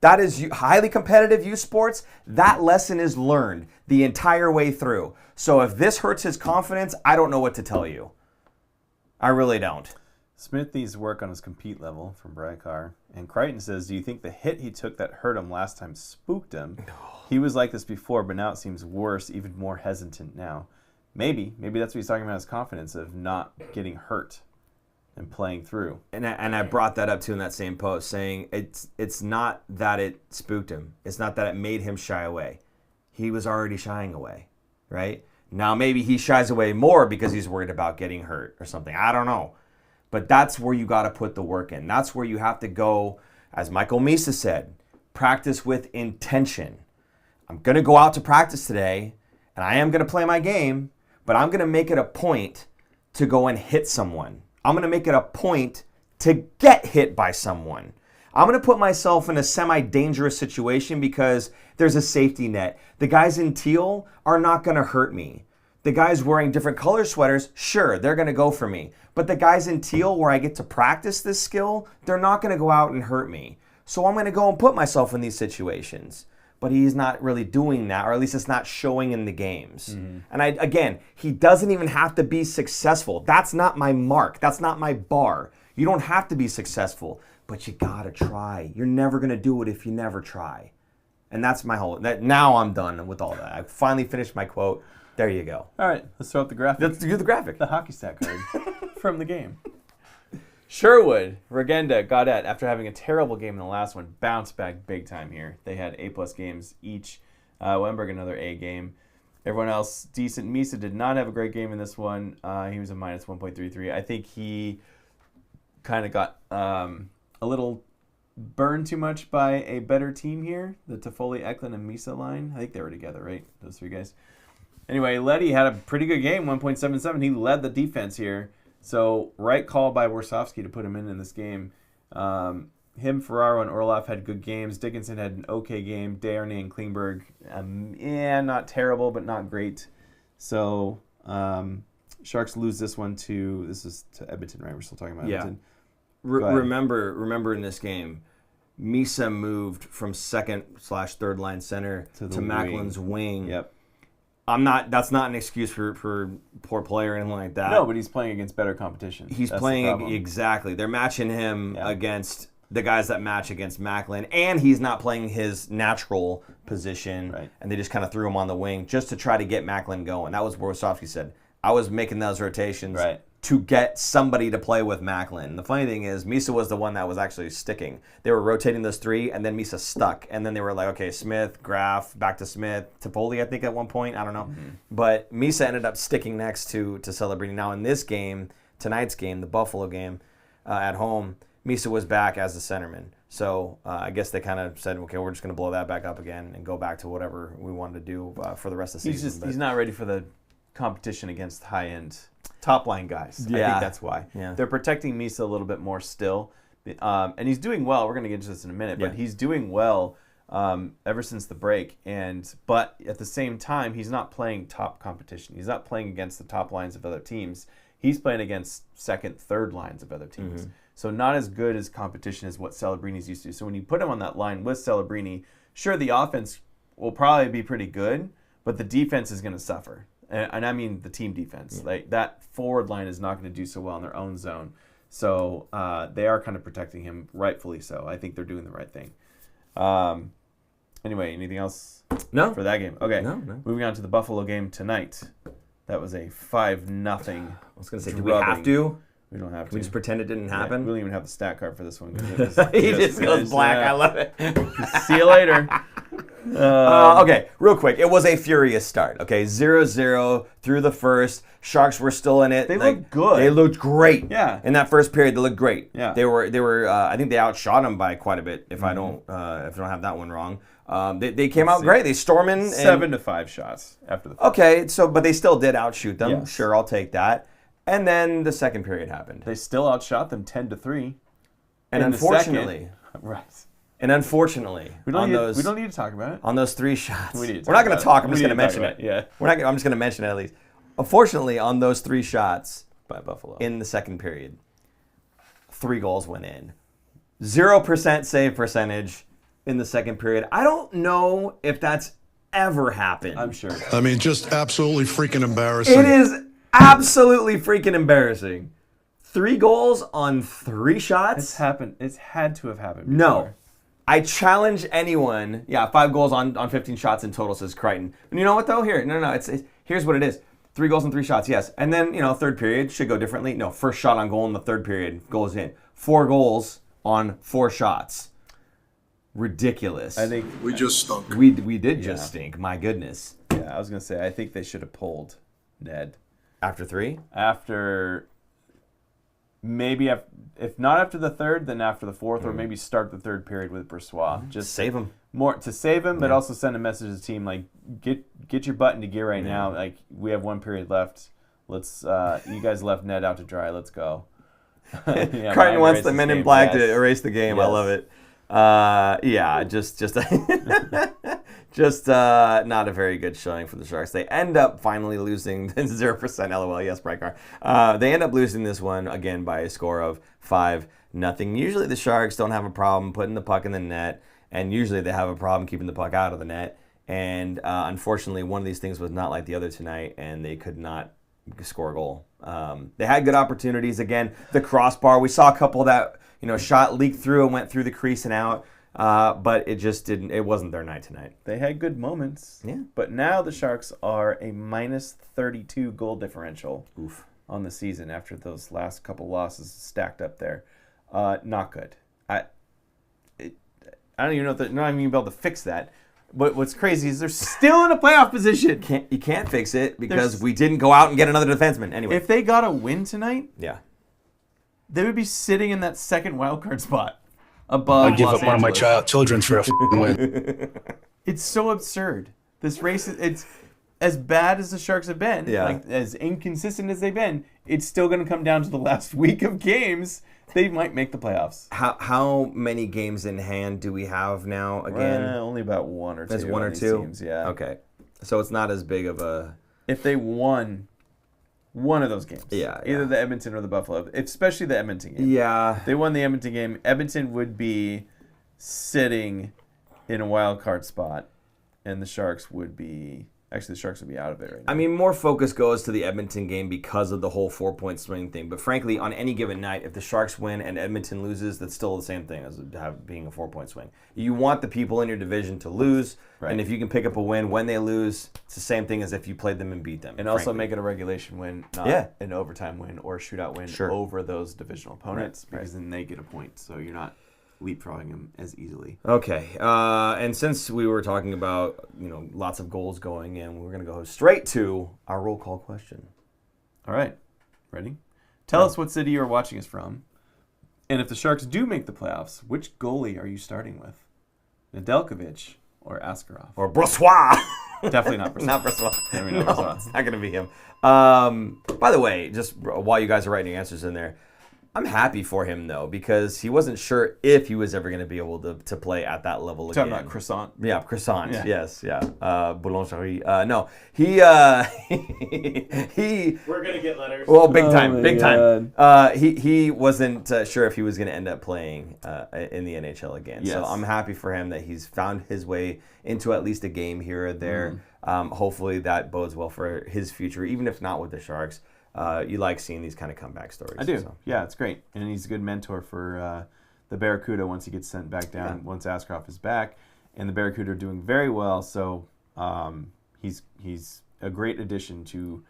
That is highly competitive youth sports. That lesson is learned the entire way through. So if this hurts his confidence, I don't know what to tell you. I really don't. Smith needs to work on his compete level from Breakout. And Crichton says, do you think the hit he took that hurt him last time spooked him? He was like this before, but now it seems worse, even more hesitant now. Maybe that's what he's talking about, his confidence of not getting hurt and playing through. And I brought that up too in that same post, saying it's not that it spooked him. It's not that it made him shy away. He was already shying away, right? Now maybe he shies away more because he's worried about getting hurt or something. I don't know. But that's where you got to put the work in. That's where you have to go, as Michal Misa said, practice with intention. I'm going to go out to practice today, and I am going to play my game, but I'm going to make it a point to go and hit someone. I'm going to make it a point to get hit by someone. I'm going to put myself in a semi-dangerous situation because there's a safety net. The guys in teal are not going to hurt me. The guys wearing different color sweaters, sure, they're going to go for me. But the guys in teal where I get to practice this skill, they're not going to go out and hurt me. So I'm going to go and put myself in these situations. But he's not really doing that, or at least it's not showing in the games. And again, he doesn't even have to be successful. That's not my mark. That's not my bar. You don't have to be successful, but you got to try. You're never going to do it if you never try. And that's my whole, now I'm done with all that. I finally finished my quote. There you go. All right, let's throw out the graphic. Let's do the graphic. The hockey stat card from the game. Sherwood, Regenda, Gaudette, after having a terrible game in the last one, bounced back big time here. They had A-plus games each. Wemberg, another A game. Everyone else, decent. Misa did not have a great game in this one. He was a minus 1.33. I think he kind of got a little burned too much by a better team here. The Toffoli, Eklund, and Misa line. I think they were together, right? Those three guys. Anyway, Leddy had a pretty good game, 1.77. He led the defense here. So, right call by Warsofsky to put him in this game. him, Ferraro, and Orloff had good games. Dickinson had an okay game. Desharnais and Klingberg, not terrible, but not great. So Sharks lose this one to Edmonton, right? We're still talking about Edmonton. Remember in this game, Misa moved from second/third line center to Macklin's wing. Yep. That's not an excuse for poor play or anything like that. No, but he's playing against better competition. He's playing exactly. They're matching him against the guys that match against Macklin, and he's not playing his natural position. Right. And they just kind of threw him on the wing just to try to get Macklin going. That was what Wasowski said. I was making those rotations to get somebody to play with Macklin. The funny thing is, Misa was the one that was actually sticking. They were rotating those three, and then Misa stuck. And then they were like, okay, Smith, Graf, back to Smith, Toffoli, I think, at one point. I don't know. Mm-hmm. But Misa ended up sticking next to Celebrini. Now, in this game, tonight's game, the Buffalo game at home, Misa was back as the centerman. So I guess they kind of said, okay, we're just going to blow that back up again and go back to whatever we wanted to do for the rest of the season. He's not ready for the competition against high-end top-line guys. I think that's why. Yeah. They're protecting Misa a little bit more still. And he's doing well. We're going to get into this in a minute. But he's doing well ever since the break. But at the same time, he's not playing top competition. He's not playing against the top lines of other teams. He's playing against second, third lines of other teams. Mm-hmm. So not as good as competition as what Celebrini's used to. So when you put him on that line with Celebrini, sure, the offense will probably be pretty good, but the defense is going to suffer. And I mean the team defense. Yeah. Like that forward line is not going to do so well in their own zone. So they are kind of protecting him, rightfully so. I think they're doing the right thing. Anyway, anything else for that game? Okay, no. Moving on to the Buffalo game tonight. That was a 5-0. I was going to say, do we have to? We don't have to. Can we just pretend it didn't happen? We don't even have the stat card for this one. He just goes black. I love it. See you later. Okay, real quick. It was a furious start. Okay, 0-0 through the first. Sharks were still in it. They looked good. They looked great. Yeah. In that first period, they looked great. Yeah. They were. I think they outshot them by quite a bit. If I don't have that one wrong. They came out great. They storming 7-5 shots after the first. Okay, but they still did outshoot them. Yes. Sure, I'll take that. And then the second period happened. They still outshot them 10-3. And unfortunately, right. And unfortunately, we don't need to talk about it. On those 3 shots, we're not going to talk. I'm just going to mention it. Yeah, I'm just going to mention it at least. Unfortunately, on those 3 shots by Buffalo in the second period, 3 goals went in. 0% save percentage in the second period. I don't know if that's ever happened. I'm sure. I mean, just absolutely freaking embarrassing. It is absolutely freaking embarrassing. 3 goals on 3 shots. It's happened. It's had to have happened before. No. I challenge anyone. Yeah, 5 goals on 15 shots in total, says Crichton. And you know what, though? Here's what it is. 3 goals on 3 shots, yes. And then, third period should go differently. No, first shot on goal in the third period goes in. 4 goals on 4 shots. Ridiculous. I think we just stunk. We did just stink. My goodness. Yeah, I was going to say, I think they should have pulled Ned. After 3? After... Maybe if not after the third, then after the fourth, or maybe start the third period with Bressois. Just save him. More to save him, but also send a message to the team like get your butt into gear right now. Like we have 1 period left. Let's you guys left Ned out to dry. Let's go. Crichton wants the Men in Black to erase the game. Yes. I love it. Just not a very good showing for the Sharks. They end up finally losing 0%. LOL. Yes, Breakout. They end up losing this one again by a score of 5-0. Usually the Sharks don't have a problem putting the puck in the net, and usually they have a problem keeping the puck out of the net. And unfortunately, one of these things was not like the other tonight, and they could not score a goal. They had good opportunities. Again, the crossbar. We saw a couple that shot leaked through and went through the crease and out. But it just didn't. It wasn't their night tonight. They had good moments. Yeah. But now the Sharks are a -32 goal differential on the season after those last couple losses stacked up there. Not good. I don't even know if they're not even able to fix that. But what's crazy is they're still in a playoff position. You can't fix it because we didn't go out and get another defenseman. Anyway, if they got a win tonight, they would be sitting in that second wildcard spot. Above I'd give Los up one of my Angeles. children for a win. It's so absurd. This race, it's as bad as the Sharks have been, like as inconsistent as they've been. it's still going to come down to the last week of games. They might make the playoffs. How many games in hand do we have now again? Only about one or two. There's one on or these two? teams, yeah. Okay. So it's not as big of a... If they won one of those games. Yeah. Either the Edmonton or the Buffalo. Especially the Edmonton game. Yeah. If they won the Edmonton game, Edmonton would be sitting in a wild card spot, and the Sharks would be... Actually, the Sharks would be out of it right now. I mean, more focus goes to the Edmonton game because of the whole 4-point swing thing. But frankly, on any given night, if the Sharks win and Edmonton loses, that's still the same thing as being a 4-point swing. You want the people in your division to lose, Right. and if you can pick up a win when they lose, it's the same thing as if you played them and beat them. And also frankly. make it a regulation win, not an overtime win or a shootout win over those divisional opponents, because then they get a point. So you're not leapfrogging them as easily. Okay, and since we were talking about lots of goals going in, we're going to go straight to our roll call question. All right, ready? Tell us what city you're watching us from, and if the Sharks do make the playoffs, which goalie are you starting with? Nedeljkovic or Askarov? Or Brossois. Definitely not Brossois. Not Brossois. Definitely No, not Brossois. it's not going to be him. By the way, just while you guys are writing answers in there, I'm happy for him, though, because he wasn't sure if he was ever going to be able to play at that level again. Talking about croissant. Yeah, croissant. Yeah. Yes, yeah. Boulangerie. No, he We're gonna get letters. Well, big time, my big time. He wasn't sure if he was going to end up playing in the NHL again. Yes. So I'm happy for him that he's found his way into at least a game here or there. Hopefully that bodes well for his future, even if not with the Sharks. You like seeing these kind of comeback stories. I do. So. Yeah, it's great. And he's a good mentor for the Barracuda once he gets sent back down, once Askarov is back. And the Barracuda are doing very well, so he's a great addition to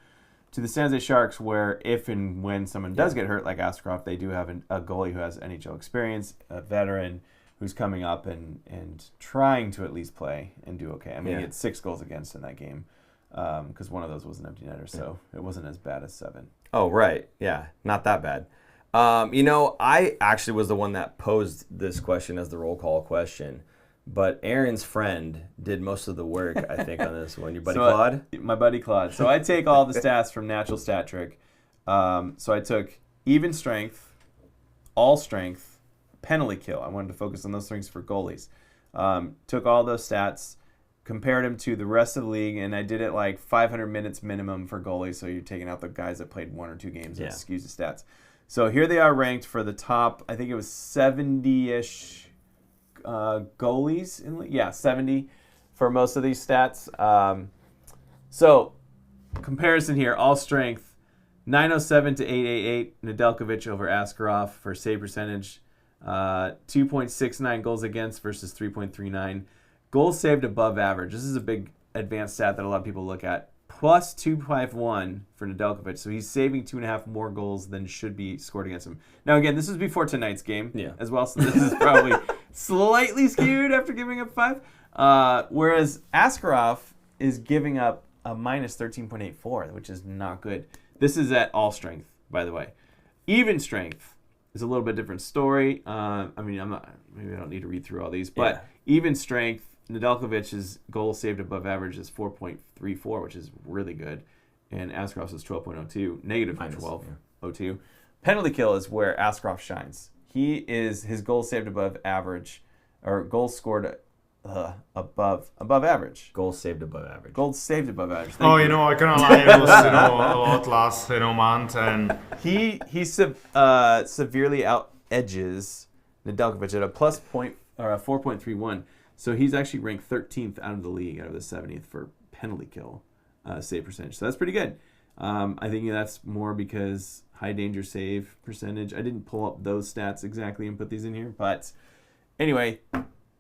the San Jose Sharks, where if and when someone does get hurt like Askarov, they do have a goalie who has NHL experience, a veteran who's coming up and trying to at least play and do okay. I mean, he had 6 goals against in that game. Because one of those was an empty netter, so it wasn't as bad as 7. Oh, right. Yeah, not that bad. I actually was the one that posed this question as the roll call question, but Aaron's friend did most of the work, I think, on this one. Your buddy Claude? My buddy Claude. So I take all the stats from Natural Stat Trick. So I took even strength, all strength, penalty kill. I wanted to focus on those things for goalies. Took all those stats, compared him to the rest of the league, and I did it like 500 minutes minimum for goalies, so you're taking out the guys that played 1 or 2 games and skews the stats. So here they are ranked for the top, I think it was 70-ish goalies. 70 for most of these stats. So comparison here, all strength, 907 to 888, Nedeljkovic over Askarov for save percentage, 2.69 goals against versus 3.39. Goals saved above average. This is a big advanced stat that a lot of people look at. Plus 251 for Nedeljkovic. So he's saving 2.5 more goals than should be scored against him. Now, again, this is before tonight's game as well. So this is probably slightly skewed after giving up 5. Whereas Askarov is giving up a minus 13.84, which is not good. This is at all strength, by the way. Even strength is a little bit different story. Maybe I don't need to read through all these, but even strength, Nedeljkovic's goal saved above average is 4.34, which is really good, and Askarov's is 12.02, negative 12.02. Penalty kill is where Askarov shines. His goals saved above average, or goals scored above average. Goals saved above average. Goals saved above average. I cannot lie, it was a lot last month, and he severely out edges Nedeljkovic at a plus point or a 4.31. So he's actually ranked 13th out of the league, out of the 70th for penalty kill save percentage. So that's pretty good. I think that's more because high danger save percentage. I didn't pull up those stats exactly and put these in here, but anyway,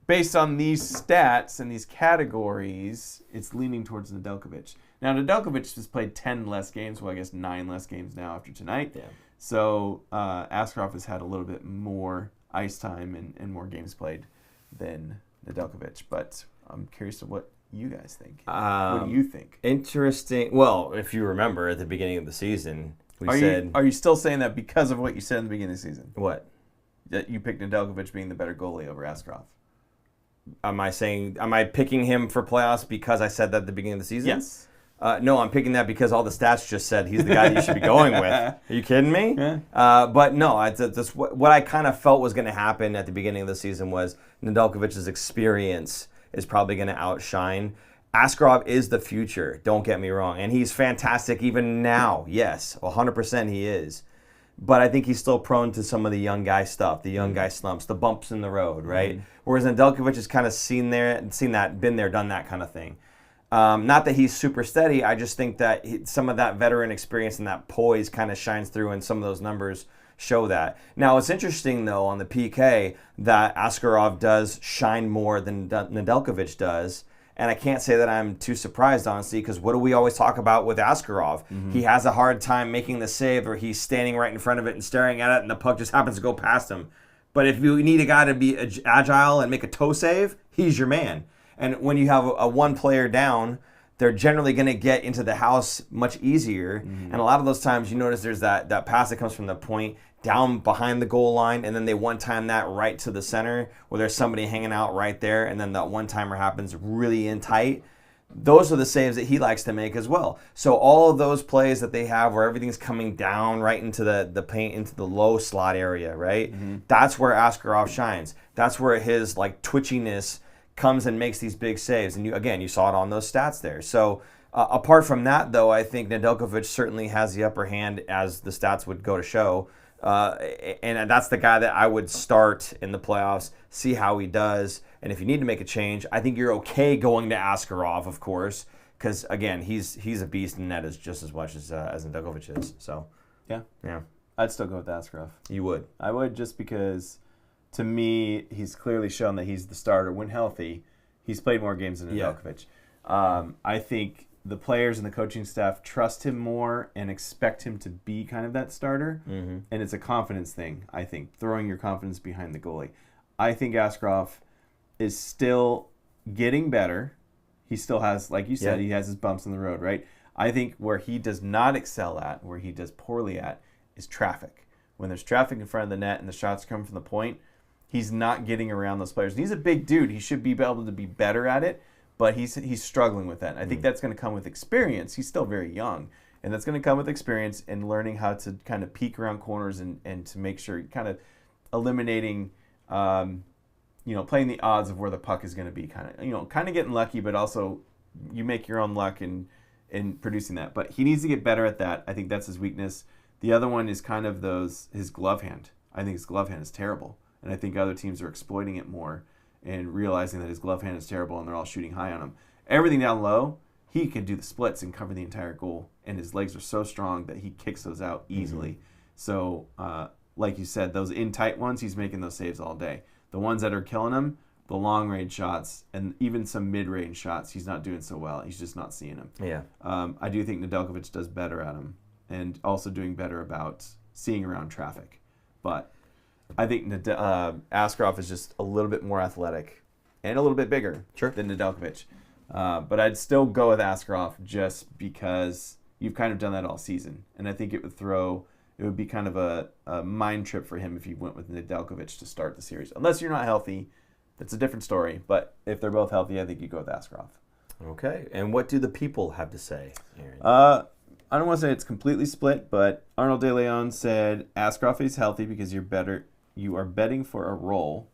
based on these stats and these categories, it's leaning towards Nedeljkovic. Now, Nedeljkovic has played 10 less games, well, I guess 9 less games now after tonight. Yeah. So Askarov has had a little bit more ice time and more games played than Nedeljkovic. But I'm curious to what you guys think. What do you think? Interesting. Well, if you remember at the beginning of the season, Are you still saying that because of what you said in the beginning of the season? What? That you picked Nedeljkovic being the better goalie over Askarov? Am I picking him for playoffs because I said that at the beginning of the season? Yes. No, I'm picking that because all the stats just said he's the guy that you should be going with. Are you kidding me? Yeah. But no, that's what I kind of felt was going to happen at the beginning of the season was Nedeljkovic's experience is probably going to outshine. Askarov is the future, don't get me wrong. And he's fantastic even now. Yes, 100% he is. But I think he's still prone to some of the young guy stuff, the young guy slumps, the bumps in the road, right? Whereas Nedeljkovic has kind of seen that, been there, done that kind of thing. Not that he's super steady. I just think that some of that veteran experience and that poise kind of shines through, and some of those numbers show that. Now, it's interesting, though, on the PK that Askarov does shine more than Nedeljkovic does. And I can't say that I'm too surprised, honestly, because what do we always talk about with Askarov? He has a hard time making the save, or he's standing right in front of it and staring at it, and the puck just happens to go past him. But if you need a guy to be agile and make a toe save, he's your man. And when you have a one player down, they're generally going to get into the house much easier. And a lot of those times you notice there's that pass that comes from the point down behind the goal line, and then they one-time that right to the center where there's somebody hanging out right there, and then that one-timer happens really in tight. Those are the saves that he likes to make as well. So all of those plays that they have where everything's coming down right into the paint, into the low slot area, right? That's where Askarov shines. That's where his twitchiness comes and makes these big saves. And you saw it on those stats there. So apart from that, though, I think Nedeljkovic certainly has the upper hand, as the stats would go to show. And that's the guy that I would start in the playoffs, see how he does. And if you need to make a change, I think you're okay going to Askarov, of course, because, again, he's a beast in net just as much as Nedeljkovic is. So, yeah. I'd still go with Askarov. You would? I would, just because, to me, he's clearly shown that he's the starter. When healthy, he's played more games than Nedeljkovic. I think the players and the coaching staff trust him more and expect him to be kind of that starter. And it's a confidence thing, I think, throwing your confidence behind the goalie. I think Askarov is still getting better. He still has, like you said, he has his bumps in the road, right? I think where he does not excel at, where he does poorly at, is traffic. When there's traffic in front of the net and the shots come from the point, he's not getting around those players. And he's a big dude. He should be able to be better at it. But he's struggling with that. I think that's going to come with experience. He's still very young. And that's going to come with experience and learning how to kind of peek around corners and to make sure kind of eliminating, playing the odds of where the puck is going to be. Kind of getting lucky, but also you make your own luck in producing that. But he needs to get better at that. I think that's his weakness. The other one is kind of his glove hand. I think his glove hand is terrible. And I think other teams are exploiting it more and realizing that his glove hand is terrible and they're all shooting high on him. Everything down low, he can do the splits and cover the entire goal, and his legs are so strong that he kicks those out easily. So, like you said, those in-tight ones, he's making those saves all day. The ones that are killing him, the long-range shots, and even some mid-range shots, he's not doing so well. He's just not seeing them. Yeah. I do think Nedeljkovic does better at him, and also doing better about seeing around traffic. But I think Askarov is just a little bit more athletic and a little bit bigger than Nedeljkovic. But I'd still go with Askarov just because you've kind of done that all season. And I think it would be kind of a mind trip for him if you went with Nedeljkovic to start the series. Unless you're not healthy, that's a different story. But if they're both healthy, I think you go with Askarov. Okay. And what do the people have to say, Aaron? I don't want to say it's completely split, but Arnold De Leon said Askarov is healthy because you are betting for a roll.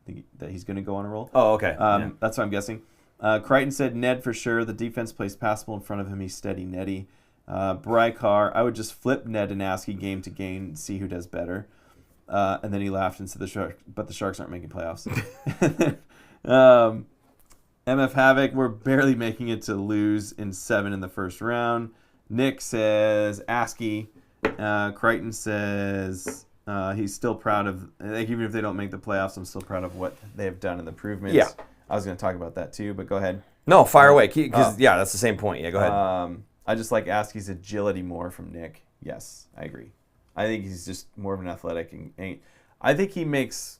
I think that he's going to go on a roll. Oh, okay. That's what I'm guessing. Crichton said Ned for sure. The defense plays passable in front of him. He's steady, Netty. Brycar, I would just flip Ned and Askey game to game and see who does better. And then he laughed and said but the Sharks aren't making playoffs. MF Havoc, we're barely making it to lose in 7 in the first round. Nick says Askey. Crichton says he's still proud of, even if they don't make the playoffs, I'm still proud of what they have done in the improvements. Yeah. I was going to talk about that too, but go ahead. No, fire away. Because that's the same point. Yeah, go ahead. I just like Askey's agility more from Nick. Yes, I agree. I think he's just more of an athletic. And I think he makes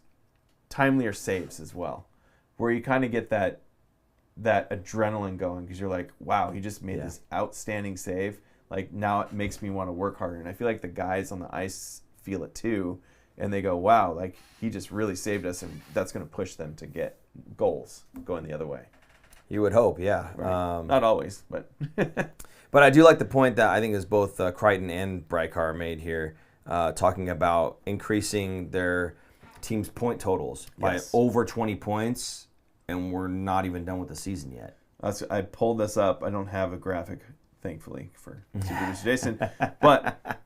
timelier saves as well, where you kind of get that adrenaline going because you're like, wow, he just made this outstanding save. Like, now it makes me want to work harder. And I feel like the guys on the ice feel it too. And they go, wow, like, he just really saved us. And that's going to push them to get goals going the other way. You would hope, yeah. Right. Not always, but But I do like the point that I think is both Crichton and Brightcar made here, talking about increasing their team's point totals by over 20 points, and we're not even done with the season yet. I pulled this up. I don't have a graphic, thankfully, for Super Producer Jason. But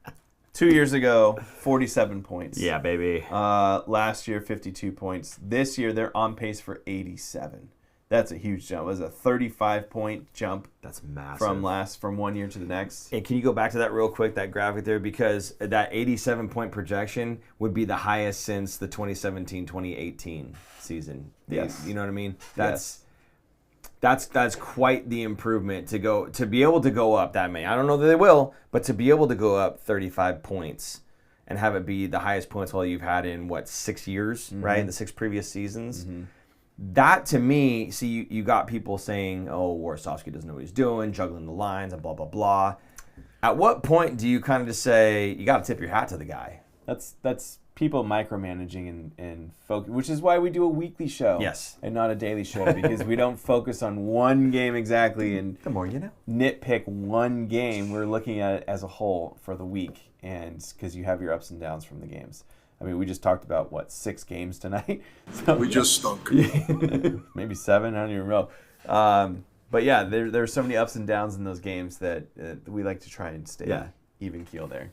2 years ago, 47 points. Yeah, baby. Last year, 52 points. This year, they're on pace for 87. That's a huge jump. It was a 35-point jump. That's massive. From 1 year to the next. And can you go back to that real quick, that graphic there? Because that 87-point projection would be the highest since the 2017-2018 season. Yes. You know what I mean? Yes. That's quite the improvement to be able to go up that many. I don't know that they will, but to be able to go up 35 points and have it be the highest points total you've had in 6 years, right? The 6 previous seasons. That to me, see, you got people saying, "Oh, Warsofsky doesn't know what he's doing, juggling the lines, and blah blah blah." At what point do you kind of just say you got to tip your hat to the guy? That's people micromanaging and focus, which is why we do a weekly show, Yes, and not a daily show, because we don't focus on one game exactly and the more you know. Nitpick one game. We're looking at it as a whole for the week, and because you have your ups and downs from the games. I mean, we just talked about 6 games tonight. So, We just stunk. maybe 7. I don't even know. But yeah, there are so many ups and downs in those games that we like to try and stay even keel there.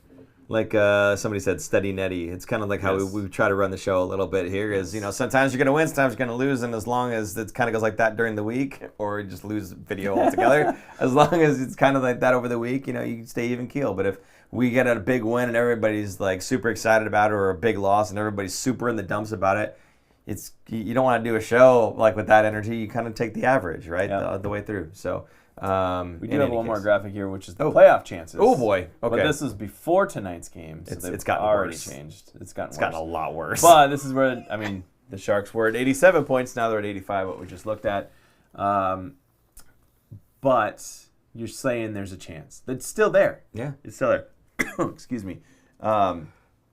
Like somebody said, steady Netty. It's kind of like how we try to run the show a little bit here. Is sometimes you're going to win, sometimes you're going to lose, and as long as it kind of goes like that during the week, or just lose video altogether, as long as it's kind of like that over the week, you stay even keel. But if we get a big win and everybody's like super excited about it, or a big loss and everybody's super in the dumps about it, you don't want to do a show like with that energy. You kind of take the average, right, the way through. So. We do have one more graphic here, which is the playoff chances. Oh boy! Okay, but this is before tonight's game, so it's gotten already worse. changed. It's gotten a lot worse. But this is where the Sharks were at 87 points. Now they're at 85. What we just looked at. But you're saying there's a chance. It's still there. Yeah, it's still there. Excuse me.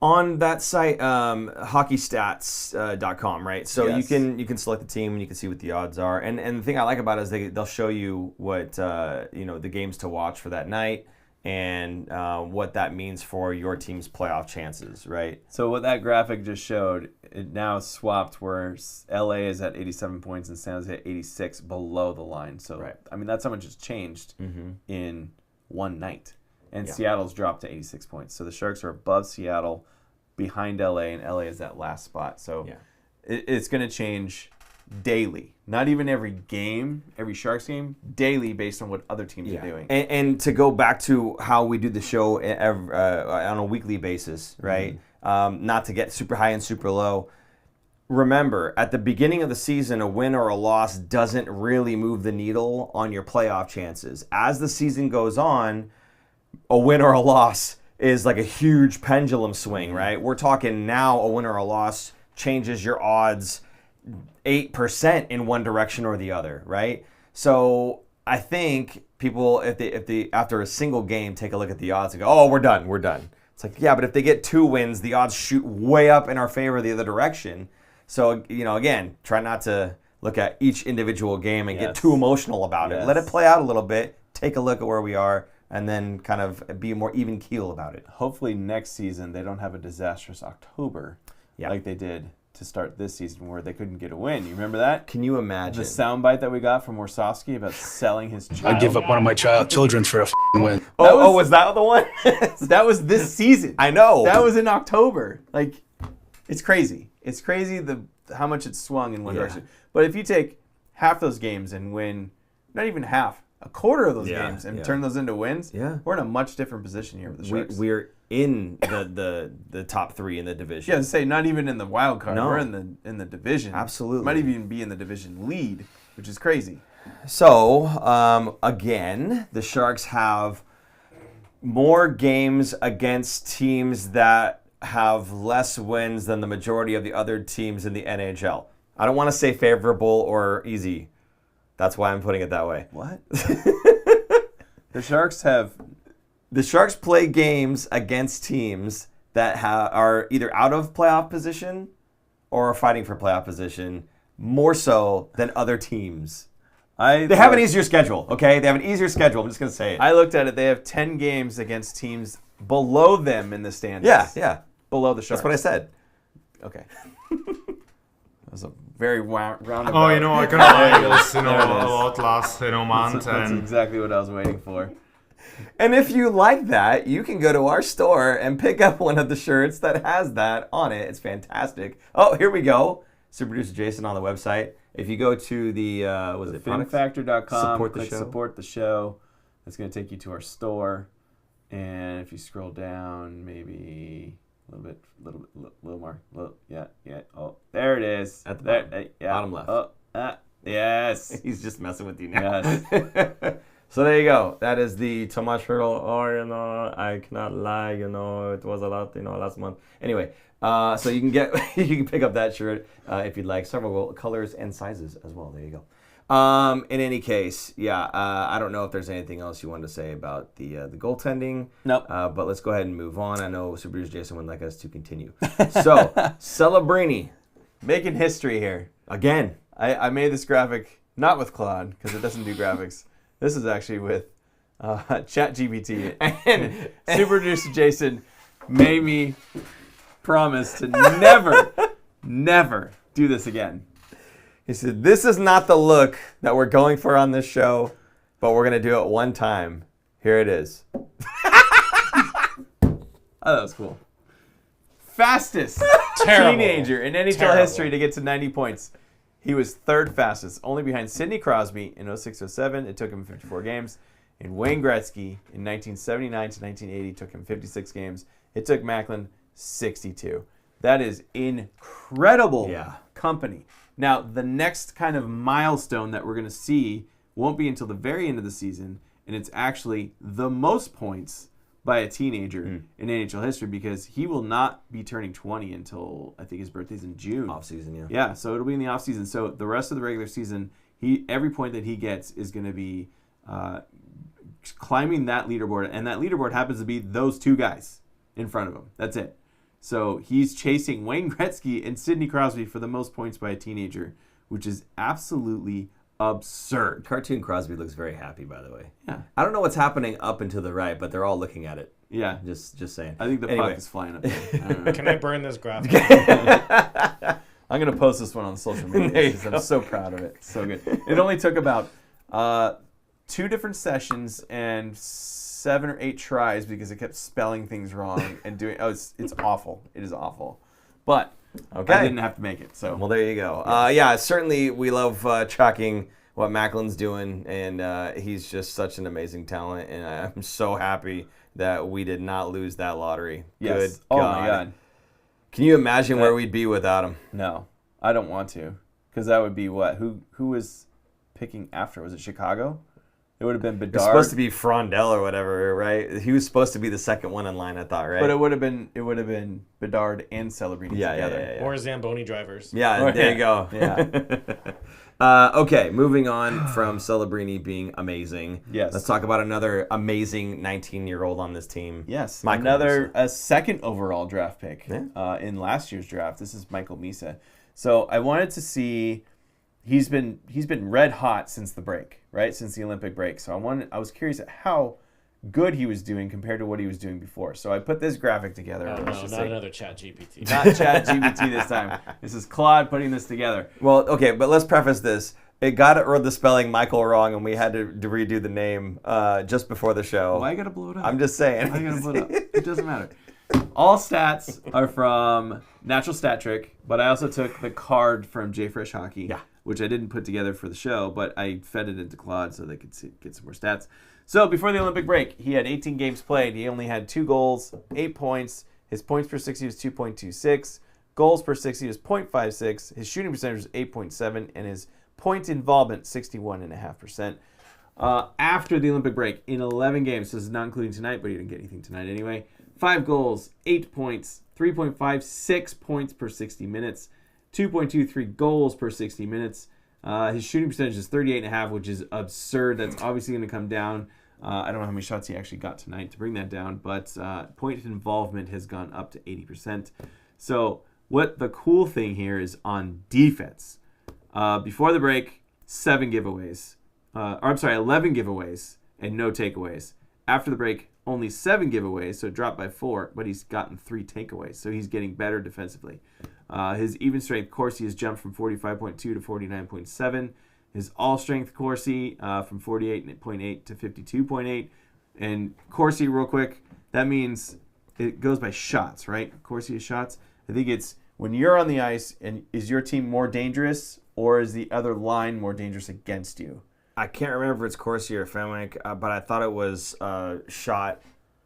On that site, hockeystats.com, right? So Yes. you can select the team and you can see what the odds are. And the thing I like about it is they'll show you what the games to watch for that night and what that means for your team's playoff chances, right? So what that graphic just showed, it now swapped where LA is at 87 points and San Jose at 86 below the line. So right. That's how much it's changed in one night. And Seattle's dropped to 86 points. So the Sharks are above Seattle, behind LA, and LA is that last spot. So it's going to change daily. Not even every game, every Sharks game, daily based on what other teams are doing. And to go back to how we do the show on a weekly basis, right? Not to get super high and super low. Remember, at the beginning of the season, a win or a loss doesn't really move the needle on your playoff chances. As the season goes on, a win or a loss is like a huge pendulum swing, right? We're talking now a win or a loss changes your odds 8% in one direction or the other, right? So I think people, if they after a single game take a look at the odds and go, "Oh, we're done." It's like, yeah, but if they get 2 wins, the odds shoot way up in our favor the other direction. So again, try not to look at each individual game and get too emotional about it. Let it play out a little bit. Take a look at where we are. And then kind of be more even keel about it. Hopefully next season they don't have a disastrous October like they did to start this season where they couldn't get a win. You remember that? Can you imagine? The soundbite that we got from Warsofsky about selling his child. I'd give up one of my children for a win. Was that the one? That was this season. I know. That was in October. Like, it's crazy. It's crazy how much it's swung in one direction. But if you take half those games and win, not even half, a quarter of those games and turn those into wins, we're in a much different position here with the Sharks. We're in the top 3 in the division. Yeah, say not even in the wild card. No. We're in the division. Absolutely. Might even be in the division lead, which is crazy. So, again, the Sharks have more games against teams that have less wins than the majority of the other teams in the NHL. I don't want to say favorable or easy. That's why I'm putting it that way. What? The Sharks play games against teams that are either out of playoff position or are fighting for playoff position more so than other teams. They have an easier schedule, okay? They have an easier schedule. I'm just going to say it. I looked at it. They have 10 games against teams below them in the standings. Yeah. Below the Sharks. That's what I said. Okay. That was a very roundabout. Oh, I can lie. It was, a lot last, month. That's And exactly what I was waiting for. And if you like that, you can go to our store and pick up one of the shirts that has that on it. It's fantastic. Oh, here we go. Super Producer Jason on the website. If you go to the, Finfactor.com, support the show. Support the show. That's going to take you to our store. And if you scroll down, maybe a little more. Yeah. Oh, there it is. At the bottom left. Oh, yes. He's just messing with you now. Yes. So there you go. That is the Tomas Hurdle. I cannot lie. It was a lot. Last month. Anyway, so you can pick up that shirt if you'd like. Several colors and sizes as well. There you go. In any case, I don't know if there's anything else you wanted to say about the goaltending. Nope. But let's go ahead and move on. I know Super Producer Jason would like us to continue. So Celebrini Making history here. again. I made this graphic not with Claude because it doesn't do graphics. This is actually with ChatGPT. And Super Producer Jason made me promise to never do this again. He said, "This is not the look that we're going for on this show, but we're gonna do it one time. Here it is." Oh, that was cool. Fastest teenager in NHL history to get to 90 points. He was third fastest, only behind Sidney Crosby in 06-07. It took him 54 games. And Wayne Gretzky in 1979 to 1980 took him 56 games. It took Macklin 62. That is incredible company. Now, the next kind of milestone that we're going to see won't be until the very end of the season, and it's actually the most points by a teenager in NHL history because he will not be turning 20 until I think his birthday's in June. Off season, yeah. Yeah, so it'll be in the off season. So the rest of the regular season, every point that he gets is going to be climbing that leaderboard, and that leaderboard happens to be those two guys in front of him. That's it. So he's chasing Wayne Gretzky and Sidney Crosby for the most points by a teenager, which is absolutely absurd. Cartoon Crosby looks very happy, by the way. Yeah. I don't know what's happening up and to the right, but they're all looking at it. Yeah. Just saying. I think the puck is flying up there. I don't know. can I burn this graphic? I'm going to post this one on social media because I'm so proud of it. So good. It only took about 2 different sessions and 7 or 8 tries because it kept spelling things wrong and doing. Oh, it's awful. It is awful. But I didn't have to make it. So Well, there you go. Certainly we love tracking what Macklin's doing, and he's just such an amazing talent, and I'm so happy that we did not lose that lottery. yes. Good Oh God. my God. Can you imagine where we'd be without him? No, I don't want to because that would be what? Who was picking after? Was it Chicago? It would have been Bedard. It's supposed to be Frondell or whatever, right? He was supposed to be the second one in line, I thought, right? But it would have been Bedard and Celebrini together. Or Zamboni drivers. Yeah, there you go. Yeah. Okay, moving on from Celebrini being amazing. Yes. Let's talk about another amazing 19-year-old on this team. Yes. Michael A second overall draft pick in last year's draft. This is Michal Misa. So I wanted to see. He's been red hot since the break, right? Since the Olympic break. So I was curious at how good he was doing compared to what he was doing before. So I put this graphic together. Oh, no, not another ChatGPT. Not ChatGPT this time. This is Claude putting this together. Well, okay, but let's preface this. It got the spelling Michael wrong, and we had to redo the name just before the show. Why I gotta blow it up? I'm just saying. I gotta blow it up. It doesn't matter. All stats are from Natural Stat Trick, but I also took the card from JFresh Hockey, which I didn't put together for the show, but I fed it into Claude so they could get some more stats. So before the Olympic break, he had 18 games played. He only had 2 goals, 8 points. His points per 60 was 2.26. Goals per 60 was 0.56. His shooting percentage was 8.7, and his point involvement 61.5%. After the Olympic break, in 11 games, so this is not including tonight, but he didn't get anything tonight anyway. 5 goals, 8 points, 3.56 points per 60 minutes, 2.23 goals per 60 minutes. His shooting percentage is 38.5, which is absurd. That's obviously going to come down. I don't know how many shots he actually got tonight to bring that down, but point involvement has gone up to 80%. So what the cool thing here is on defense. Before the break, 7 giveaways. 11 giveaways and no takeaways. After the break, only 7 giveaways, so it dropped by 4, but he's gotten 3 takeaways, so he's getting better defensively. His even strength Corsi has jumped from 45.2 to 49.7. His all strength Corsi from 48.8 to 52.8. And Corsi, real quick, that means it goes by shots, right? Corsi is shots. I think it's when you're on the ice, and is your team more dangerous, or is the other line more dangerous against you? I can't remember if it's Corsi or Fenwick, but I thought it was shot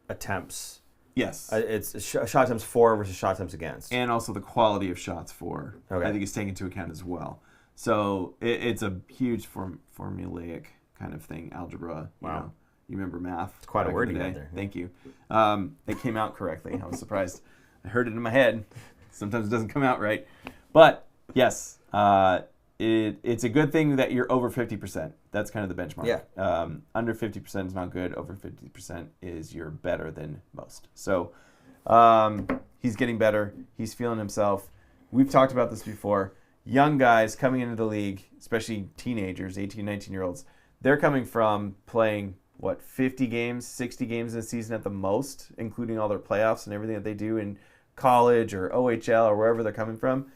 attempts. Yes. It's shot attempts for versus shot attempts against. And also the quality of shots for. Okay. I think it's taken into account as well. So it's a huge formulaic kind of thing, algebra. Wow. You know. You remember math. It's quite a back word in you the got day. there. Thank you. It came out correctly. I was surprised. I heard it in my head. Sometimes it doesn't come out right. But, yes, it's a good thing that you're over 50%. That's kind of the benchmark. Yeah. Under 50% is not good. Over 50% is you're better than most. So he's getting better. He's feeling himself. We've talked about this before. Young guys coming into the league, especially teenagers, 18, 19-year-olds, they're coming from playing, 50 games, 60 games in a season at the most, including all their playoffs and everything that they do in college or OHL or wherever they're coming from.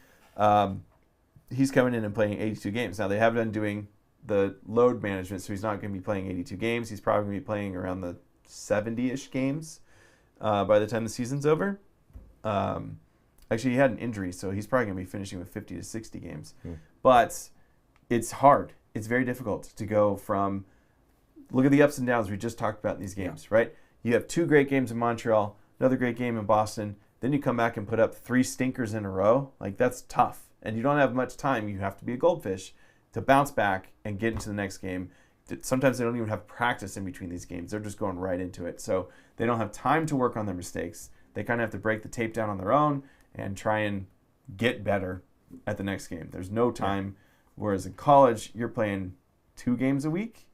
He's coming in and playing 82 games. Now, they have been doing the load management, so he's not going to be playing 82 games. He's probably going to be playing around the 70-ish games by the time the season's over. Actually, he had an injury, so he's probably going to be finishing with 50 to 60 games. But it's hard. It's very difficult to go from, look at the ups and downs we just talked about in these games, right? You have 2 great games in Montreal, another great game in Boston, then you come back and put up 3 stinkers in a row. Like, that's tough. And you don't have much time. You have to be a goldfish to bounce back and get into the next game. Sometimes they don't even have practice in between these games. They're just going right into it. So they don't have time to work on their mistakes. They kind of have to break the tape down on their own and try and get better at the next game. There's no time. Whereas in college, you're playing 2 games a week,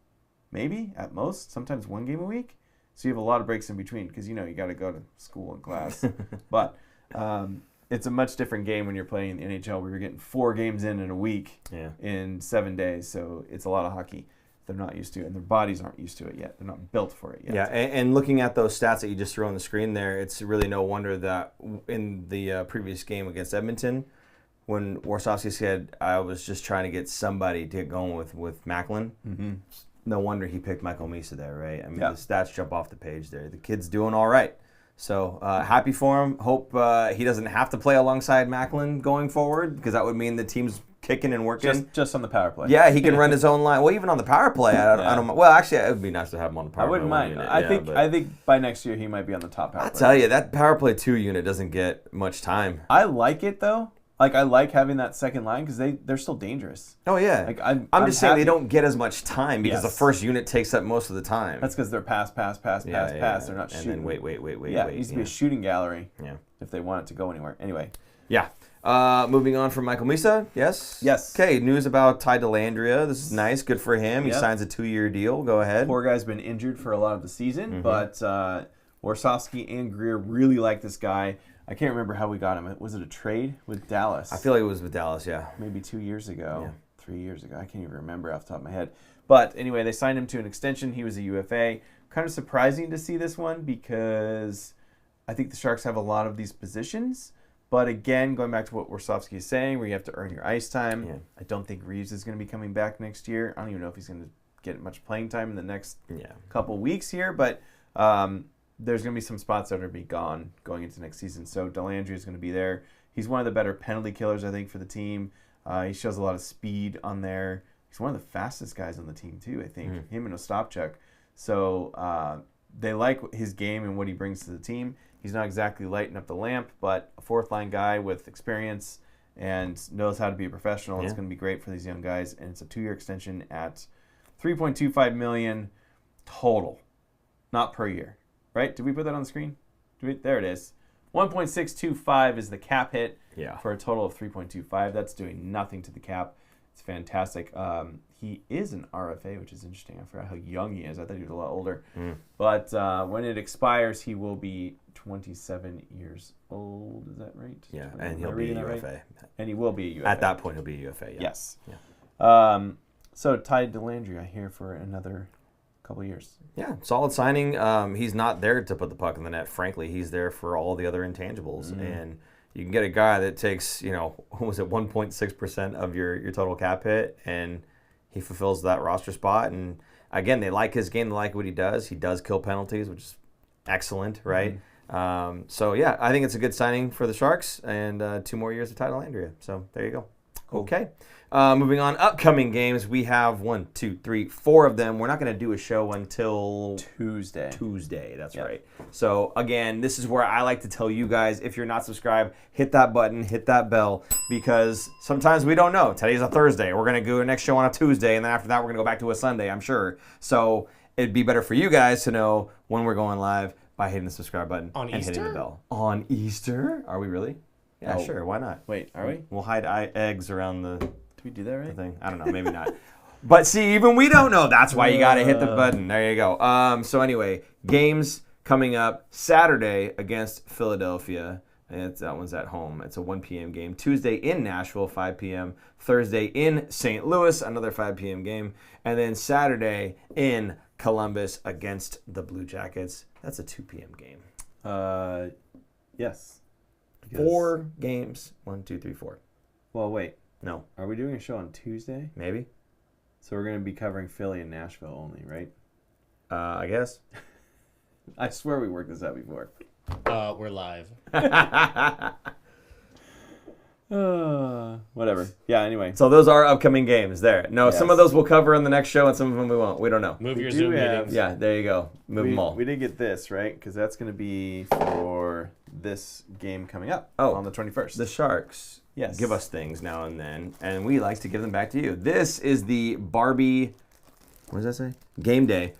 maybe at most, sometimes 1 game a week. So you have a lot of breaks in between because, you got to go to school and class. But it's a much different game when you're playing in the NHL where you're getting 4 games in a week in 7 days. So it's a lot of hockey they're not used to, and their bodies aren't used to it yet. They're not built for it yet. Yeah, and looking at those stats that you just threw on the screen there, it's really no wonder that in the previous game against Edmonton, when Warsawski said, I was just trying to get somebody to get going with Macklin, no wonder he picked Michal Misa there, right? I mean, the stats jump off the page there. The kid's doing all right. So happy for him. Hope he doesn't have to play alongside Macklin going forward, because that would mean the team's kicking and working. Just on the power play. Yeah, he can run his own line. Well, even on the power play, I don't. Well, actually, it would be nice to have him on the power play. I wouldn't mind. Unit. I think by next year he might be on the top power play. I'll tell you, that power play 2 unit doesn't get much time. I like it though. Like, I like having that second line because they're still dangerous. Oh yeah. Like I'm just saying happy. they don't get as much time because the first unit takes up most of the time. That's because they're pass. They're not shooting. And then wait. Yeah, it needs to be a shooting gallery. Yeah. If they want it to go anywhere. Anyway. Yeah. Moving on from Michal Misa. Yes. Yes. Okay. News about Todd Dellandrea. This is nice. Good for him. He signs a 2-year deal. Go ahead. Poor guy's been injured for a lot of the season, but Warsawski and Greer really like this guy. I can't remember how we got him. Was it a trade with Dallas? I feel like it was with Dallas, yeah. Maybe 2 years ago, 3 years ago. I can't even remember off the top of my head. But anyway, they signed him to an extension. He was a UFA. Kind of surprising to see this one because I think the Sharks have a lot of these positions. But again, going back to what Warsawski is saying, where you have to earn your ice time, I don't think Reeves is going to be coming back next year. I don't even know if he's going to get much playing time in the next couple weeks here. But there's going to be some spots that are going to be gone going into next season. So Dellandrea is going to be there. He's one of the better penalty killers, I think, for the team. He shows a lot of speed on there. He's one of the fastest guys on the team, too, I think. Him and Ostapchuk. So they like his game and what he brings to the team. He's not exactly lighting up the lamp, but a fourth-line guy with experience and knows how to be a professional. It's going to be great for these young guys. And it's a 2-year extension at $3.25 million total, not per year. Right? Did we put that on the screen? There it is. 1.625 is the cap hit for a total of 3.25. That's doing nothing to the cap. It's fantastic. He is an RFA, which is interesting. I forgot how young he is. I thought he was a lot older. But when it expires, he will be 27 years old. Is that right? Yeah, and he'll be a UFA. Right? And he will be a UFA. At that point, he'll be a UFA, Yes. So Todd Dellandrea here for another couple years. Yeah, solid signing. He's not there to put the puck in the net. Frankly, he's there for all the other intangibles, and you can get a guy that takes, what was it, 1.6% of your total cap hit, and he fulfills that roster spot. And again, they like his game. They like what he does. He does kill penalties, which is excellent, right? So yeah, I think it's a good signing for the Sharks, and 2 more years of Dellandrea. So there you go. Cool. Okay. Moving on, upcoming games. We have 1, 2, 3, 4 of them. We're not going to do a show until Tuesday, that's right. So again, this is where I like to tell you guys, if you're not subscribed, hit that button, hit that bell, because sometimes we don't know. Today's a Thursday. We're going to do a next show on a Tuesday, and then after that, we're going to go back to a Sunday, I'm sure. So it'd be better for you guys to know when we're going live by hitting the subscribe button hitting the bell. On Easter? Are we really? Yeah, sure. Why not? Wait, are we? We'll hide eggs around the We do that right? thing. I don't know, maybe not. But see, even we don't know. That's why you got to hit the button. There you go. So anyway, games coming up Saturday against Philadelphia. And that one's at home. It's a 1 p.m. game. Tuesday in Nashville, 5 p.m. Thursday in St. Louis, another 5 p.m. game. And then Saturday in Columbus against the Blue Jackets. That's a 2 p.m. game. Yes. 4 games. 1, 2, 3, 4. Well, wait. No. Are we doing a show on Tuesday? Maybe. So we're going to be covering Philly and Nashville only, right? I guess. I swear we worked this out before. We're live. Whatever. Yeah, anyway. So those are upcoming games there. No, some of those we'll cover in the next show and some of them we won't. We don't know. Move your Zoom meetings. Yeah, there you go. Move them all. We did get this, right? Because that's going to be for this game coming up on the 21st. The Sharks give us things now and then, and we like to give them back to you. This is the Barbie, what does that say? Game Day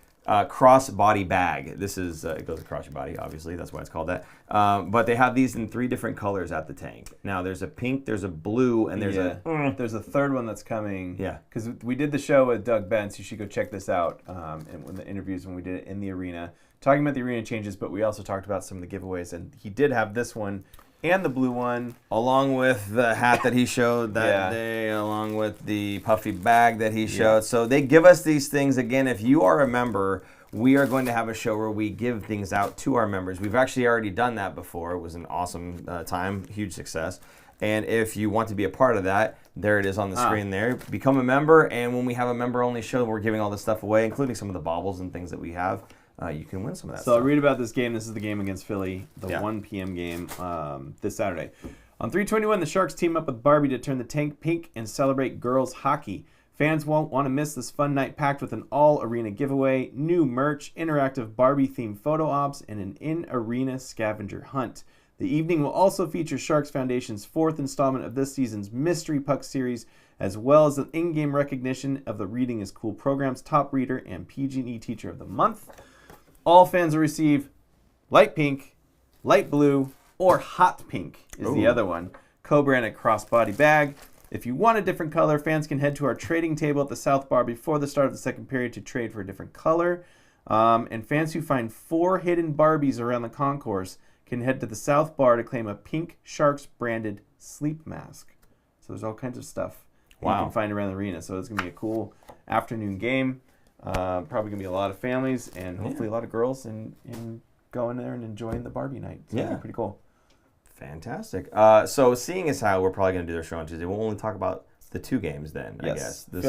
cross-body bag. This is, it goes across your body, obviously. That's why it's called that. But they have these in 3 different colors at the tank. Now, there's a pink, there's a blue, and there's there's a third one that's coming. Yeah. Because we did the show with Doug Bentz. You should go check this out in the interviews when we did it in the arena. Talking about the arena changes, but we also talked about some of the giveaways. And he did have this one and the blue one. Along with the hat that he showed that day, along with the puffy bag that he showed. So they give us these things. Again, if you are a member, we are going to have a show where we give things out to our members. We've actually already done that before. It was an awesome time, huge success. And if you want to be a part of that, there it is on the screen there. Become a member, and when we have a member-only show, we're giving all this stuff away, including some of the baubles and things that we have. You can win some of that stuff. So I'll read about this game. This is the game against Philly, the 1 p.m. game this Saturday. On 3/21, the Sharks team up with Barbie to turn the tank pink and celebrate girls hockey. Fans won't want to miss this fun night packed with an all-arena giveaway, new merch, interactive Barbie-themed photo ops, and an in-arena scavenger hunt. The evening will also feature Sharks Foundation's 4th installment of this season's Mystery Puck series, as well as an in-game recognition of the Reading is Cool program's top reader and PG&E Teacher of the Month. All fans will receive light pink, light blue, or hot pink is the other one, co-branded crossbody bag. If you want a different color, fans can head to our trading table at the South Bar before the start of the second period to trade for a different color. And fans who find 4 hidden Barbies around the concourse can head to the South Bar to claim a pink Sharks branded sleep mask. So there's all kinds of stuff you can find around the arena. So it's going to be a cool afternoon game. Probably going to be a lot of families and hopefully a lot of girls and going there and enjoying the Barbie night. So it'll be pretty cool. Fantastic. So seeing as how we're probably going to do their show on Tuesday, we'll only talk about the 2 games then, I guess. The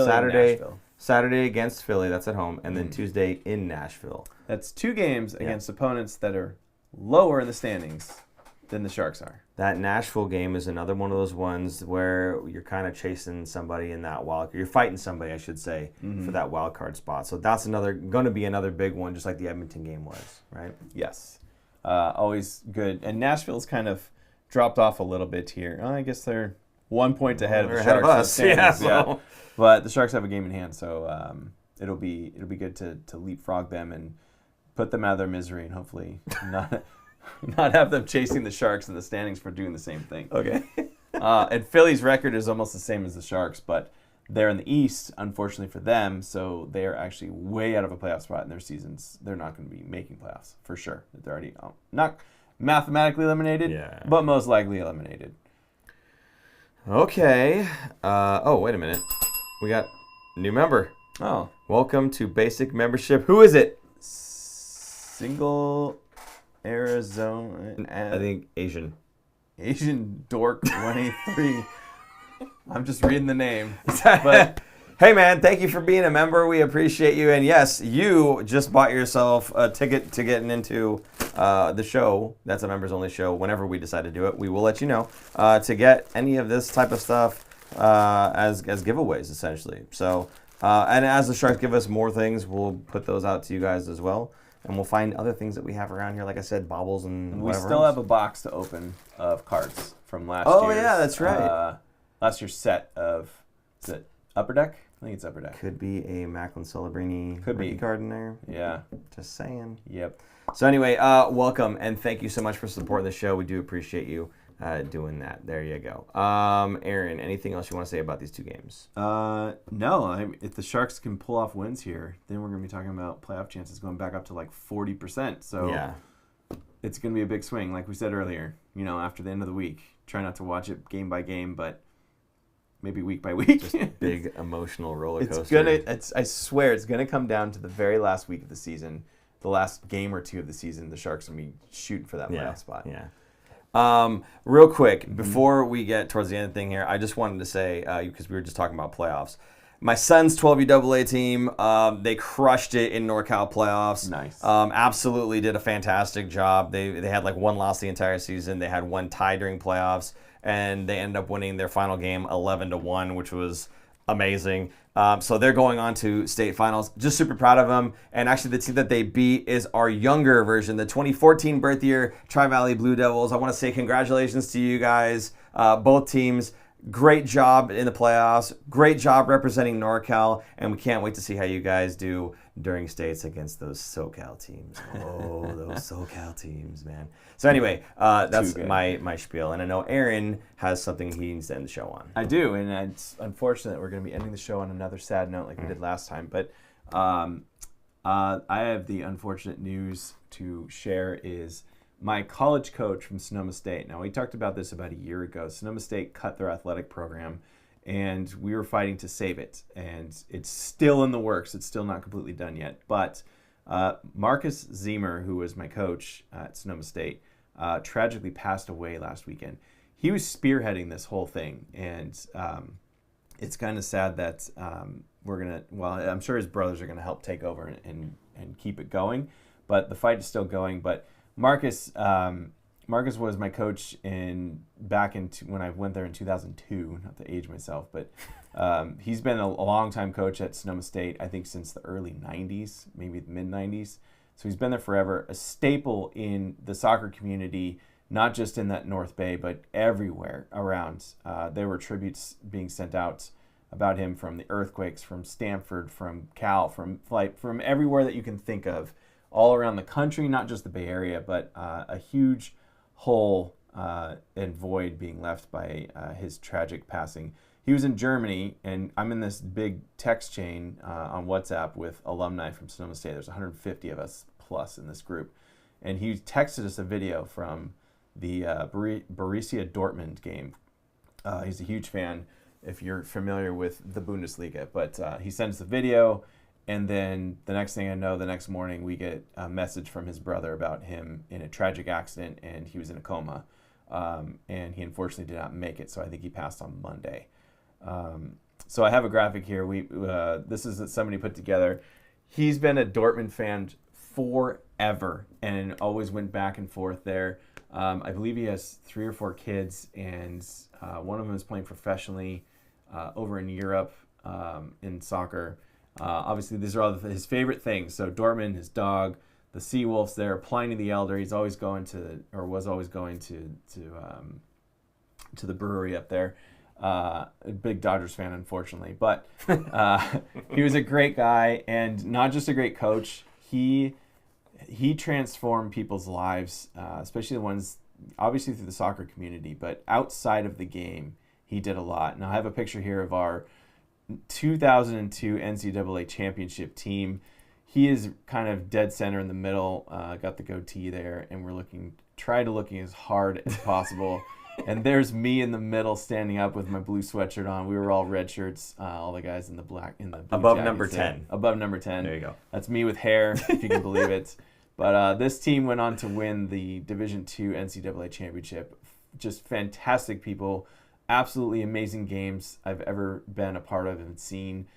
Saturday against Philly, that's at home, and then Tuesday in Nashville. That's 2 games against opponents that are lower in the standings than the Sharks are. That Nashville game is another one of those ones where you're kind of chasing somebody in that you're fighting somebody, I should say, for that wild card spot. So that's going to be another big one, just like the Edmonton game was, right? Yes. Always good. And Nashville's kind of dropped off a little bit here. I guess they're 1 point ahead of the Sharks. Ahead of us. Yeah. But the Sharks have a game in hand, so it'll be good to leapfrog them and put them out of their misery and hopefully not have them chasing the Sharks in the standings for doing the same thing. Okay. And Philly's record is almost the same as the Sharks, but they're in the East, unfortunately for them, so they are actually way out of a playoff spot in their seasons. They're not going to be making playoffs, for sure. They're already not mathematically eliminated, but most likely eliminated. Okay. Oh, wait a minute. We got New member. Oh, Welcome to basic membership. Who is it? single Arizona. I think Asian. Asian Dork 23. I'm just reading the name. But Hey man, thank you for being a member. We appreciate you. And yes, you just bought yourself a ticket to getting into the show. That's a members only show. Whenever we decide to do it, we will let you know to get any of this type of stuff as giveaways, essentially. So, and as the Sharks give us more things, we'll put those out to you guys as well. And we'll find other things that we have around here, like I said, baubles and we whatever still else. have a box to open of cards from last Oh, year's. yeah, that's right. Last year's set of, is it Upper Deck? I think it's Upper Deck. Could be a Macklin Celebrini Could be. rookie card in there. Yeah. Just saying. Yep. So anyway, welcome and thank you so much for supporting the show. We do appreciate you doing that. There you go. Aaron, anything else you want to say about these two games? No. If the Sharks can pull off wins here, then we're going to be talking about playoff chances going back up to like 40%. So Yeah. it's going to be a big swing, like we said earlier. After the end of the week, try not to watch it game by game, but maybe week by week. Just big emotional roller coaster. I swear, it's gonna come down to the very last week of the season, the last game or two of the season. The Sharks are gonna be shooting for that playoff spot. Yeah. Real quick, before we get towards the end of the thing here, I just wanted to say, because we were just talking about playoffs, my son's 12UAA team, they crushed it in NorCal playoffs. Nice. Absolutely did a fantastic job. They had like one loss the entire season. They had one tie during playoffs, and they ended up winning their final game 11-1, which was amazing. So they're going on to state finals. Just super proud of them. And actually, the team that they beat is our younger version, the 2014 birth year Tri-Valley Blue Devils. I want to say congratulations to you guys, both teams. Great job in the playoffs. Great job representing NorCal. And we can't wait to see how you guys do during states against those SoCal teams. Oh, those SoCal teams, man. So anyway, that's my spiel. And I know Aaron has something he needs to end the show on. I do, and it's unfortunate we're going to be ending the show on another sad note like we did last time. But I have the unfortunate news to share is my college coach from Sonoma State. Now, we talked about this about a year ago. Sonoma State cut their athletic program, and we were fighting to save it. And it's still in the works. It's still not completely done yet. But Marcus Zemer, who was my coach at Sonoma State, tragically passed away last weekend. He was spearheading this whole thing, and it's kind of sad that we're going to, well, I'm sure his brothers are going to help take over and keep it going, but the fight is still going. But Marcus was my coach when I went there in 2002, not to age myself, but he's been a long-time coach at Sonoma State, I think since the early 90s, maybe the mid-90s. So he's been there forever, a staple in the soccer community, not just in that North Bay, but everywhere around. There were tributes being sent out about him from the Earthquakes, from Stanford, from Cal, from everywhere that you can think of, all around the country, not just the Bay Area, but a huge hole and void being left by his tragic passing. He was in Germany, and I'm in this big text chain on WhatsApp with alumni from Sonoma State. There's 150 of us plus in this group. And he texted us a video from the Borussia Dortmund game. He's a huge fan, if you're familiar with the Bundesliga. But he sends the video, and then the next thing I know, the next morning, we get a message from his brother about him in a tragic accident, and he was in a coma. And he unfortunately did not make it, so I think he passed on Monday. So I have a graphic here. This is somebody put together. He's been a Dortmund fan forever and always went back and forth there. I believe he has 3 or 4 kids, and one of them is playing professionally over in Europe in soccer. Obviously, these are all his favorite things. So Dortmund, his dog, the Seawolves there, Pliny the Elder. He's always going to, or was always going to the brewery up there. A big Dodgers fan, unfortunately, but he was a great guy, and not just a great coach. He transformed people's lives, especially the ones obviously through the soccer community, but outside of the game, he did a lot. And I have a picture here of our 2002 NCAA championship team. He is kind of dead center in the middle, got the goatee there, and we're looking as hard as possible. And there's me in the middle standing up with my blue sweatshirt on. We were all red shirts, all the guys in the blue above jackets number there. 10. Above number 10. There you go. That's me with hair, if you can believe it. But this team went on to win the Division II NCAA championship. Just fantastic people, absolutely amazing games I've ever been a part of and seen.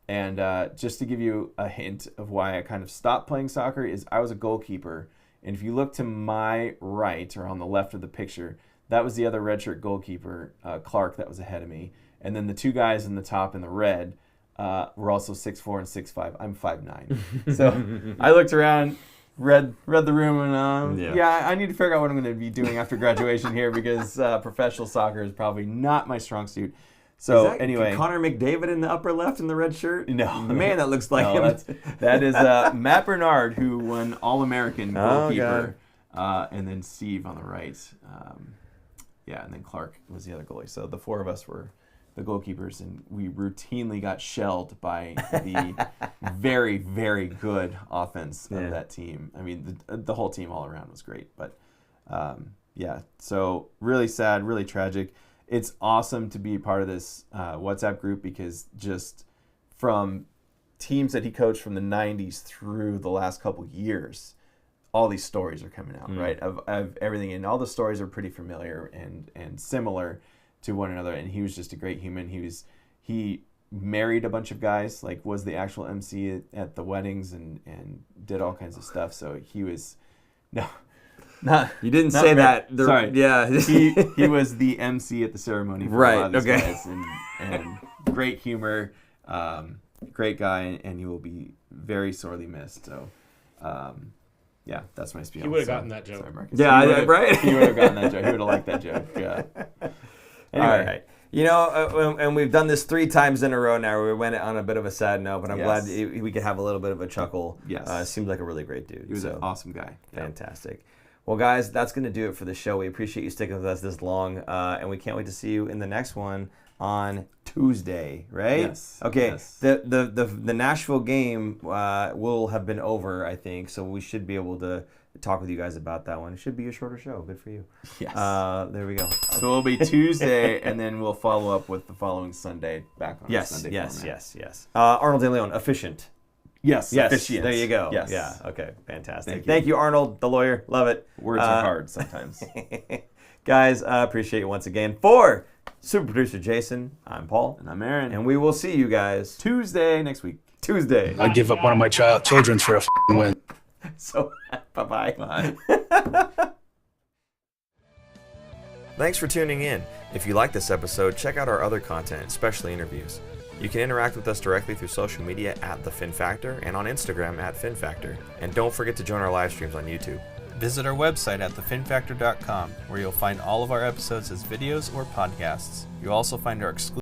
And just to give you a hint of why I kind of stopped playing soccer is I was a goalkeeper. And if you look to my right or on the left of the picture, that was the other redshirt goalkeeper, Clark, that was ahead of me. And then the two guys in the top in the red were also 6'4" and 6'5". I'm 5'9". So I looked around, read the room, and I need to figure out what I'm going to be doing after graduation here because professional soccer is probably not my strong suit. So is that anyway, Connor McDavid in the upper left in the red shirt? No, the man that looks like him. That is Matt Bernard, who won All-American goalkeeper, and then Steve on the right. And then Clark was the other goalie. So the four of us were the goalkeepers, and we routinely got shelled by the very, very good offense of that team. I mean, the whole team all around was great. But, so really sad, really tragic. It's awesome to be part of this WhatsApp group because just from teams that he coached from the 90s through the last couple years, all these stories are coming out, right? Of everything. And all the stories are pretty familiar and similar to one another. And he was just a great human. He married a bunch of guys, like was the actual MC at the weddings and did all kinds of stuff. So he was... You didn't say that. Sorry. Yeah. he was the MC at the ceremony for a lot of these guys, and great humor, great guy, and he will be very sorely missed. So, that's my spiel. He would have gotten that joke. Sorry, Marcus. Right? He would have gotten that joke. He would have liked that joke. Yeah. Anyway. All right. You know, and we've done this 3 times in a row now. We went on a bit of a sad note, but I'm glad we could have a little bit of a chuckle. Yes. Seems like a really great dude. He was an awesome guy. Fantastic. Well, guys, that's going to do it for the show. We appreciate you sticking with us this long, and we can't wait to see you in the next one on Tuesday, right? Yes. Okay. Yes. The Nashville game will have been over, I think, so we should be able to talk with you guys about that one. It should be a shorter show. Good for you. Yes. There we go. So it'll be Tuesday, and then we'll follow up with the following Sunday back on the Sunday format. Yes. Arnold De Leon, efficient. Yes. Officiant. There you go. Yes. Yeah. Okay. Fantastic. Thank you, Arnold, the lawyer. Love it. Words are hard sometimes. Guys, I appreciate you once again. For super producer Jason, I'm Paul. And I'm Aaron. And we will see you guys Tuesday next week. Tuesday. I'd give up one of my children for a win. So, bye-bye. Bye. Thanks for tuning in. If you like this episode, check out our other content, especially interviews. You can interact with us directly through social media at The Fin Factor and on Instagram at Fin Factor. And don't forget to join our live streams on YouTube. Visit our website at thefinfactor.com, where you'll find all of our episodes as videos or podcasts. You'll also find our exclusive